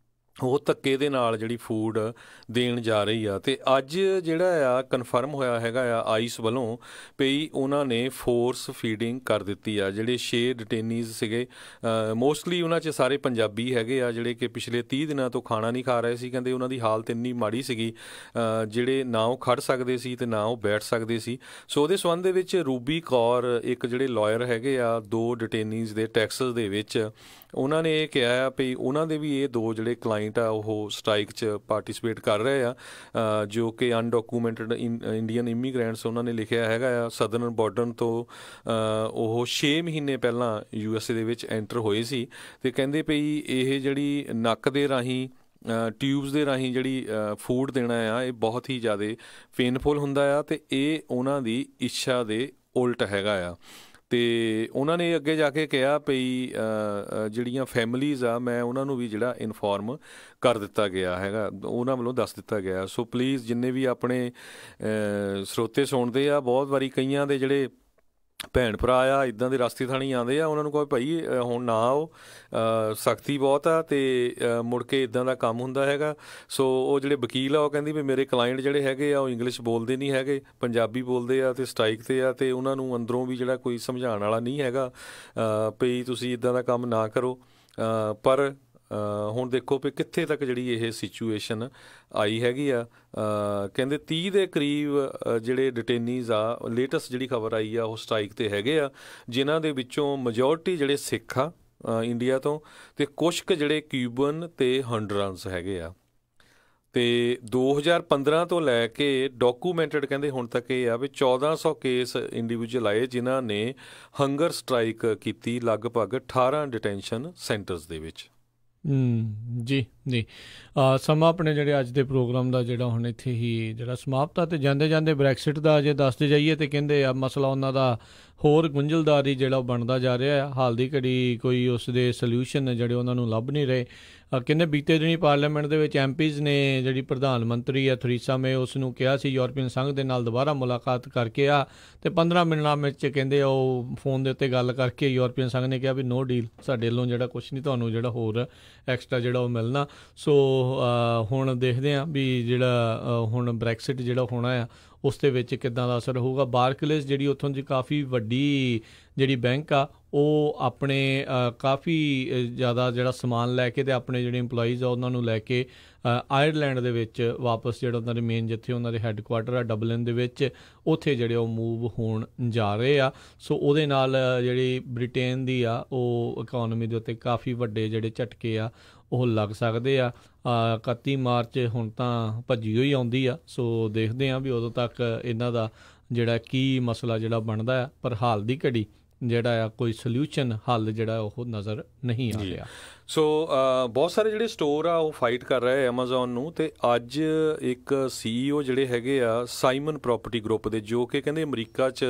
ਉਹ ਧੱਕੇ ਦੇ ਨਾਲ ਜਿਹੜੀ ਫੂਡ ਦੇਣ ਜਾ ਰਹੀ ਆ। ਅਤੇ ਅੱਜ ਜਿਹੜਾ ਆ ਕਨਫਰਮ ਹੋਇਆ ਹੈਗਾ ਆ ਆਈਸ ਵੱਲੋਂ ਵੀ ਉਹਨਾਂ ਨੇ ਫੋਰਸ ਫੀਡਿੰਗ ਕਰ ਦਿੱਤੀ ਆ। ਜਿਹੜੇ 6 ਡਿਟੇਨੀਜ਼ ਸੀਗੇ, ਮੋਸਟਲੀ ਉਹਨਾਂ 'ਚ ਸਾਰੇ ਪੰਜਾਬੀ ਹੈਗੇ ਆ ਜਿਹੜੇ ਕਿ ਪਿਛਲੇ 30 ਦਿਨਾਂ ਤੋਂ ਖਾਣਾ ਨਹੀਂ ਖਾ ਰਹੇ ਸੀ। ਕਹਿੰਦੇ ਉਹਨਾਂ ਦੀ ਹਾਲਤ ਇੰਨੀ ਮਾੜੀ ਸੀਗੀ, ਜਿਹੜੇ ਨਾ ਉਹ ਖੜ ਸਕਦੇ ਸੀ ਅਤੇ ਨਾ ਉਹ ਬੈਠ ਸਕਦੇ ਸੀ। ਸੋ ਉਹਦੇ ਸੰਬੰਧ ਦੇ ਵਿੱਚ ਰੂਬੀ ਕੌਰ ਇੱਕ ਜਿਹੜੇ ਲਾਇਰ ਹੈਗੇ ਆ 2 ਡਿਟੇਨੀਜ਼ ਦੇ ਟੈਕਸਸ ਦੇ ਵਿੱਚ, ਉਹਨਾਂ ਨੇ ਇਹ ਕਿਹਾ ਆ ਵੀ ਉਹਨਾਂ ਦੇ ਵੀ ਇਹ 2 ਜਿਹੜੇ ਕਲਾਇੰਟ ਆ ਉਹ ਸਟ੍ਰਾਈਕ 'ਚ ਪਾਰਟੀਸਪੇਟ ਕਰ ਰਹੇ ਆ, ਜੋ ਕਿ ਅਨਡਾਕੂਮੈਂਟਡ ਇੰਡੀਅਨ ਇਮੀਗ੍ਰੈਂਟਸ ਉਹਨਾਂ ਨੇ ਲਿਖਿਆ ਹੈਗਾ ਆ। ਸਦਰਨ ਬਾਰਡਰ ਤੋਂ ਉਹ 6 ਮਹੀਨੇ ਪਹਿਲਾਂ USA ਦੇ ਵਿੱਚ ਐਂਟਰ ਹੋਏ ਸੀ, ਅਤੇ ਕਹਿੰਦੇ ਪਈ ਇਹ ਜਿਹੜੀ ਨੱਕ ਦੇ ਰਾਹੀਂ ਟਿਊਬਸ ਦੇ ਰਾਹੀਂ ਜਿਹੜੀ ਫੂਡ ਦੇਣਾ ਆ ਇਹ ਬਹੁਤ ਹੀ ਜ਼ਿਆਦਾ ਪੇਨਫੁਲ ਹੁੰਦਾ ਆ, ਅਤੇ ਇਹ ਉਹਨਾਂ ਦੀ ਇੱਛਾ ਦੇ ਉਲਟ ਹੈਗਾ ਆ। ਅਤੇ ਉਹਨਾਂ ਨੇ ਅੱਗੇ ਜਾ ਕੇ ਕਿਹਾ ਵੀ ਜਿਹੜੀਆਂ ਫੈਮਲੀਜ਼ ਆ ਮੈਂ ਉਹਨਾਂ ਨੂੰ ਵੀ ਜਿਹੜਾ ਇਨਫੋਰਮ ਕਰ ਦਿੱਤਾ ਗਿਆ ਹੈਗਾ, ਉਹਨਾਂ ਵੱਲੋਂ ਦੱਸ ਦਿੱਤਾ ਗਿਆ। ਸੋ ਪਲੀਜ਼ ਜਿੰਨੇ ਵੀ ਆਪਣੇ ਸਰੋਤੇ ਸੁਣਦੇ ਆ, ਬਹੁਤ ਵਾਰੀ ਕਈਆਂ ਦੇ ਜਿਹੜੇ ਭੈਣ ਭਰਾ ਆ ਇੱਦਾਂ ਦੇ ਰਸਤੇ ਥਾਣੀ ਆਉਂਦੇ ਆ, ਉਹਨਾਂ ਨੂੰ ਕਹੋ ਭਾਈ ਹੁਣ ਨਾ ਆਓ, ਸਖਤੀ ਬਹੁਤ ਆ ਅਤੇ ਮੁੜ ਕੇ ਇੱਦਾਂ ਦਾ ਕੰਮ ਹੁੰਦਾ ਹੈਗਾ। ਸੋ ਉਹ ਜਿਹੜੇ ਵਕੀਲ ਆ ਉਹ ਕਹਿੰਦੀ ਵੀ ਮੇਰੇ ਕਲਾਇੰਟ ਜਿਹੜੇ ਹੈਗੇ ਆ ਉਹ ਇੰਗਲਿਸ਼ ਬੋਲਦੇ ਨਹੀਂ ਹੈਗੇ, ਪੰਜਾਬੀ ਬੋਲਦੇ ਆ ਅਤੇ ਸਟ੍ਰਾਈਕ 'ਤੇ ਆ, ਅਤੇ ਉਹਨਾਂ ਨੂੰ ਅੰਦਰੋਂ ਵੀ ਜਿਹੜਾ ਕੋਈ ਸਮਝਾਉਣ ਵਾਲਾ ਨਹੀਂ ਹੈਗਾ ਵੀ ਤੁਸੀਂ ਇੱਦਾਂ ਦਾ ਕੰਮ ਨਾ ਕਰੋ। ਪਰ ਹੁਣ ਦੇਖੋ ਵੀ ਕਿੱਥੇ ਤੱਕ ਜਿਹੜੀ ਇਹ ਸਿਚੁਏਸ਼ਨ ਆਈ ਹੈਗੀ ਆ। ਕਹਿੰਦੇ 30 ਦੇ ਕਰੀਬ ਜਿਹੜੇ ਡਿਟੇਨੀਜ਼ ਆ, ਲੇਟੈਸਟ ਜਿਹੜੀ ਖਬਰ ਆਈ ਆ ਉਹ ਸਟ੍ਰਾਈਕ 'ਤੇ ਹੈਗੇ ਆ, ਜਿਨ੍ਹਾਂ ਦੇ ਵਿੱਚੋਂ ਮੈਜੋਰਟੀ ਜਿਹੜੇ ਸਿੱਖ ਆ ਇੰਡੀਆ ਤੋਂ, ਅਤੇ ਕੁਛ ਕੁ ਜਿਹੜੇ ਕਿਊਬਨ ਅਤੇ ਹੰਡੂਰਾਸ ਹੈਗੇ ਆ। ਅਤੇ 2015 ਤੋਂ ਲੈ ਕੇ ਡਾਕੂਮੈਂਟਡ ਕਹਿੰਦੇ ਹੁਣ ਤੱਕ ਇਹ ਆ ਵੀ 1400 ਕੇਸ ਇੰਡੀਵਿਜੂਅਲ ਆਏ ਜਿਨ੍ਹਾਂ ਨੇ ਹੰਗਰ ਸਟ੍ਰਾਈਕ ਕੀਤੀ ਲਗਭਗ 18 ਡਿਟੈਂਸ਼ਨ ਸੈਂਟਰਸ ਦੇ ਵਿੱਚ। ਜੀ ਜੀ, ਸਮਾਂ ਆਪਣੇ ਜਿਹੜੇ ਅੱਜ ਦੇ ਪ੍ਰੋਗਰਾਮ ਦਾ ਜਿਹੜਾ ਹੁਣ ਇੱਥੇ ਹੀ ਜਿਹੜਾ ਸਮਾਪਤ ਆ, ਅਤੇ ਜਾਂਦੇ ਜਾਂਦੇ ਬ੍ਰੈਕਸਿਟ ਦਾ ਜੇ ਦੱਸਦੇ ਜਾਈਏ ਤਾਂ ਕਹਿੰਦੇ ਆ ਮਸਲਾ ਉਹਨਾਂ ਦਾ ਹੋਰ ਗੁੰਝਲਦਾਰੀ ਜਿਹੜਾ ਉਹ ਬਣਦਾ ਜਾ ਰਿਹਾ ਆ। ਹਾਲ ਦੀ ਘੜੀ ਕੋਈ ਉਸ ਦੇ ਸਲਿਊਸ਼ਨ ਜਿਹੜੇ ਉਹਨਾਂ ਨੂੰ ਲੱਭ ਨਹੀਂ ਰਹੇ। ਕਹਿੰਦੇ ਬੀਤੇ ਦਿਨੀ ਪਾਰਲੀਮੈਂਟ ਦੇ ਵਿੱਚ MPs ਨੇ ਜਿਹੜੀ ਪ੍ਰਧਾਨ ਮੰਤਰੀ ਆ ਥਰੀਸਾ ਮੇ ਉਸ ਨੂੰ ਕਿਹਾ ਸੀ ਯੂਰਪੀਅਨ ਸੰਘ ਦੇ ਨਾਲ ਦੁਬਾਰਾ ਮੁਲਾਕਾਤ ਕਰਕੇ ਆ, ਅਤੇ 15 ਮਿੰਟਾਂ ਵਿੱਚ ਕਹਿੰਦੇ ਉਹ ਫੋਨ ਦੇ ਉੱਤੇ ਗੱਲ ਕਰਕੇ ਯੂਰਪੀਅਨ ਸੰਘ ਨੇ ਕਿਹਾ ਵੀ ਨੋ ਡੀਲ, ਸਾਡੇ ਵੱਲੋਂ ਜਿਹੜਾ ਕੁਛ ਨਹੀਂ ਤੁਹਾਨੂੰ ਜਿਹੜਾ ਹੋਰ ਐਕਸਟਰਾ ਜਿਹੜਾ ਉਹ ਮਿਲਣਾ। ਸੋ ਹੁਣ ਦੇਖਦੇ ਹਾਂ ਵੀ ਜਿਹੜਾ ਹੁਣ ਬ੍ਰੈਕਸਿਟ ਜਿਹੜਾ ਹੋਣਾ ਆ ਉਸ ਦੇ ਵਿੱਚ ਕਿੱਦਾਂ ਦਾ ਅਸਰ ਹੋਊਗਾ। ਬਾਰਕਲੇਜ਼ ਜਿਹੜੀ ਉੱਥੋਂ ਦੀ ਕਾਫੀ ਵੱਡੀ ਜਿਹੜੀ ਬੈਂਕ ਆ ਉਹ ਆਪਣੇ ਕਾਫੀ ਜ਼ਿਆਦਾ ਜਿਹੜਾ ਸਮਾਨ ਲੈ ਕੇ ਅਤੇ ਆਪਣੇ ਜਿਹੜੇ ਇੰਪਲੋਈਜ਼ ਆ ਉਹਨਾਂ ਨੂੰ ਲੈ ਕੇ ਆਇਰਲੈਂਡ ਦੇ ਵਿੱਚ ਵਾਪਸ ਜਿਹੜਾ ਉਹਨਾਂ ਦੇ ਮੇਨ ਜਿੱਥੇ ਉਹਨਾਂ ਦੇ ਹੈੱਡਕੁਆਟਰ ਆ ਡਬਲਿਨ ਦੇ ਵਿੱਚ ਉੱਥੇ ਜਿਹੜੇ ਉਹ ਮੂਵ ਹੋਣ ਜਾ ਰਹੇ ਆ। ਸੋ ਉਹਦੇ ਨਾਲ ਜਿਹੜੀ ਬ੍ਰਿਟੇਨ ਦੀ ਆ ਉਹ ਇਕੋਨਮੀ ਦੇ ਉੱਤੇ ਕਾਫੀ ਵੱਡੇ ਜਿਹੜੇ ਝਟਕੇ ਆ ਉਹ ਲੱਗ ਸਕਦੇ ਆ। 31 ਮਾਰਚ ਹੁਣ ਤਾਂ ਭੱਜੀ ਹੋਈ ਆਉਂਦੀ ਆ। ਸੋ ਦੇਖਦੇ ਹਾਂ ਵੀ ਉਦੋਂ ਤੱਕ ਇਹਨਾਂ ਦਾ ਜਿਹੜਾ ਕੀ ਮਸਲਾ ਜਿਹੜਾ ਬਣਦਾ ਆ, ਪਰ ਹਾਲ ਦੀ ਘੜੀ ਜਿਹੜਾ ਆ ਕੋਈ ਸੋਲਿਊਸ਼ਨ ਹੱਲ ਜਿਹੜਾ ਉਹ ਨਜ਼ਰ ਨਹੀਂ ਆ ਰਿਹਾ। ਸੋ ਬਹੁਤ ਸਾਰੇ ਜਿਹੜੇ ਸਟੋਰ ਆ ਉਹ ਫਾਈਟ ਕਰ ਰਹੇ ਐਮਾਜ਼ੋਨ ਨੂੰ, ਅਤੇ ਅੱਜ ਇੱਕ CEO ਜਿਹੜੇ ਹੈਗੇ ਆ ਸਾਈਮਨ ਪ੍ਰੋਪਰਟੀ ਗਰੁੱਪ ਦੇ, ਜੋ ਕਿ ਕਹਿੰਦੇ ਅਮਰੀਕਾ 'ਚ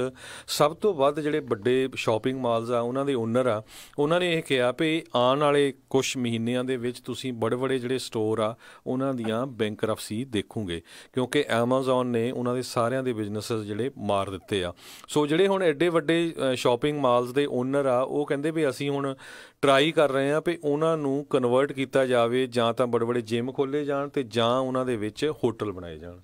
ਸਭ ਤੋਂ ਵੱਧ ਜਿਹੜੇ ਵੱਡੇ ਸ਼ਾਪਿੰਗ ਮਾਲਸ ਆ ਉਹਨਾਂ ਦੇ ਓਨਰ ਆ, ਉਹਨਾਂ ਨੇ ਇਹ ਕਿਹਾ ਵੀ ਆਉਣ ਵਾਲੇ ਕੁਛ ਮਹੀਨਿਆਂ ਦੇ ਵਿੱਚ ਤੁਸੀਂ ਬੜੇ ਬੜੇ ਜਿਹੜੇ ਸਟੋਰ ਆ ਉਹਨਾਂ ਦੀਆਂ ਬੈਂਕਰਪਸੀ ਦੇਖੋਗੇ, ਕਿਉਂਕਿ ਐਮਾਜ਼ੋਨ ਨੇ ਉਹਨਾਂ ਦੇ ਸਾਰਿਆਂ ਦੇ ਬਿਜ਼ਨੈਸਿਸ ਜਿਹੜੇ ਮਾਰ ਦਿੱਤੇ ਆ। ਸੋ ਜਿਹੜੇ ਹੁਣ ਐਡੇ ਵੱਡੇ ਸ਼ਾਪਿੰਗ ਮਾਲਸ ਦੇ ਓਨਰ ਆ ਉਹ ਕਹਿੰਦੇ ਵੀ ਅਸੀਂ ਹੁਣ ਟਰਾਈ ਕਰ ਰਹੇ ਹਾਂ ਵੀ ਉਹਨਾਂ ਨੂੰ ਕਨਵਰਟ ਕੀਤਾ ਜਾਵੇ, ਜਾਂ ਤਾਂ ਬੜੇ ਬੜੇ ਜਿਮ ਖੋਲ੍ਹੇ ਜਾਣ ਅਤੇ ਜਾਂ ਉਹਨਾਂ ਦੇ ਵਿੱਚ ਹੋਟਲ ਬਣਾਏ ਜਾਣ।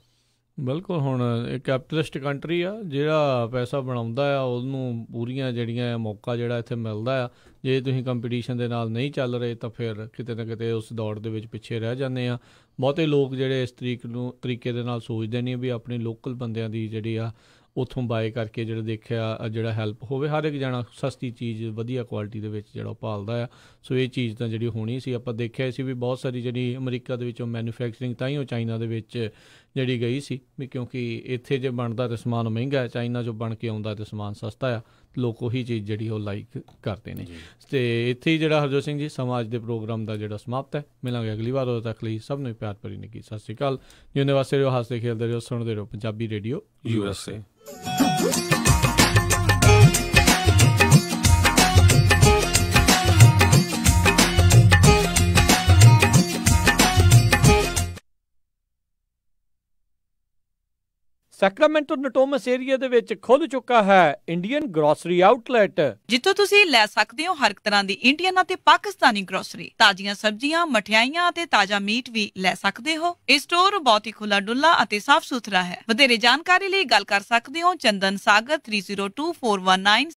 ਬਿਲਕੁਲ, ਹੁਣ ਇਹ ਕੈਪੀਟਲਿਸਟ ਕੰਟਰੀ ਆ, ਜਿਹੜਾ ਪੈਸਾ ਬਣਾਉਂਦਾ ਆ ਉਹਨੂੰ ਪੂਰੀਆਂ ਜਿਹੜੀਆਂ ਮੌਕਾ ਜਿਹੜਾ ਇੱਥੇ ਮਿਲਦਾ ਆ। ਜੇ ਤੁਸੀਂ ਕੰਪੀਟੀਸ਼ਨ ਦੇ ਨਾਲ ਨਹੀਂ ਚੱਲ ਰਹੇ ਤਾਂ ਫਿਰ ਕਿਤੇ ਨਾ ਕਿਤੇ ਉਸ ਦੌੜ ਦੇ ਵਿੱਚ ਪਿੱਛੇ ਰਹਿ ਜਾਂਦੇ ਆ। ਬਹੁਤੇ ਲੋਕ ਜਿਹੜੇ ਇਸ ਤਰੀਕੇ ਦੇ ਨਾਲ ਸੋਚਦੇ ਨਹੀਂ ਵੀ ਆਪਣੇ ਲੋਕਲ ਬੰਦਿਆਂ ਦੀ ਜਿਹੜੀ ਆ ਉੱਥੋਂ ਬਾਏ ਕਰਕੇ ਜਿਹੜਾ ਦੇਖਿਆ ਜਿਹੜਾ ਹੈਲਪ ਹੋਵੇ। ਹਰ ਇੱਕ ਜਣਾ ਸਸਤੀ ਚੀਜ਼ ਵਧੀਆ ਕੁਆਲਿਟੀ ਦੇ ਵਿੱਚ ਜਿਹੜਾ ਭਾਲਦਾ ਆ। ਸੋ ਇਹ ਚੀਜ਼ ਤਾਂ ਜਿਹੜੀ ਹੋਣੀ ਸੀ, ਆਪਾਂ ਦੇਖਿਆ ਸੀ ਵੀ ਬਹੁਤ ਸਾਰੀ ਜਿਹੜੀ ਅਮਰੀਕਾ ਦੇ ਵਿੱਚੋਂ ਮੈਨੂਫੈਕਚਰਿੰਗ ਤਾਂ ਹੀ ਉਹ ਚਾਈਨਾ ਦੇ ਵਿੱਚ ਜਿਹੜੀ ਗਈ ਸੀ, ਵੀ ਕਿਉਂਕਿ ਇੱਥੇ ਜੇ ਬਣਦਾ ਤਾਂ ਸਮਾਨ ਮਹਿੰਗਾ, ਚਾਈਨਾ 'ਚੋਂ ਬਣ ਕੇ ਆਉਂਦਾ ਤਾਂ ਸਮਾਨ ਸਸਤਾ ਆ। ਲੋਕ ਉਹੀ ਚੀਜ਼ ਜਿਹੜੀ ਉਹ ਲਾਈਕ ਕਰਦੇ ਨੇ। ਅਤੇ ਇੱਥੇ ਹੀ ਜਿਹੜਾ ਹਰਜੋਤ ਸਿੰਘ ਜੀ ਸਮਾਜ ਦੇ ਪ੍ਰੋਗਰਾਮ ਦਾ ਜਿਹੜਾ ਸਮਾਪਤ ਹੈ। ਮਿਲਾਂਗੇ ਅਗਲੀ ਵਾਰ, ਉਦੋਂ ਤੱਕ ਲਈ ਸਭ ਨੂੰ ਪਿਆਰ ਭਰੀ ਨਿੱਘੀ ਸਤਿ ਸ਼੍ਰੀ ਅਕਾਲ। ਜਿਉਂਦੇ ਵਾਸਤੇ ਰਹੋ, ਹੱਸਦੇ ਖੇਡਦੇ ਰਹੋ, ਸੁਣਦੇ ਰਹੋ Punjabi radio USA। Sacramento Natomas area ਦੇ ਵਿੱਚ ਖੁੱਲ ਚੁੱਕਾ ਹੈ ਇੰਡੀਅਨ ਗਰੋਸਰੀ ਆਊਟਲੈਟ, ਜਿੱਥੋਂ ਤੁਸੀਂ ਲੈ ਸਕਦੇ ਹੋ ਹਰ ਇੱਕ ਤਰ੍ਹਾਂ ਦੀ ਇੰਡੀਅਨ ਅਤੇ ਪਾਕਿਸਤਾਨੀ ਗਰੋਸਰੀ, ਤਾਜ਼ੀਆਂ ਸਬਜ਼ੀਆਂ, ਮਠਿਆਈਆਂ ਅਤੇ ਤਾਜ਼ਾ ਮੀਟ ਵੀ ਲੈ ਸਕਦੇ ਹੋ। ਇਹ ਸਟੋਰ ਬਹੁਤ ਹੀ ਖੁੱਲਾ ਡੁੱਲਾ ਅਤੇ ਸਾਫ਼ ਸੁਥਰਾ ਹੈ। ਵਧੇਰੇ ਜਾਣਕਾਰੀ ਲਈ ਗੱਲ ਕਰ ਸਕਦੇ ਹੋ ਚੰਦਨ ਸਾਗਰ 302419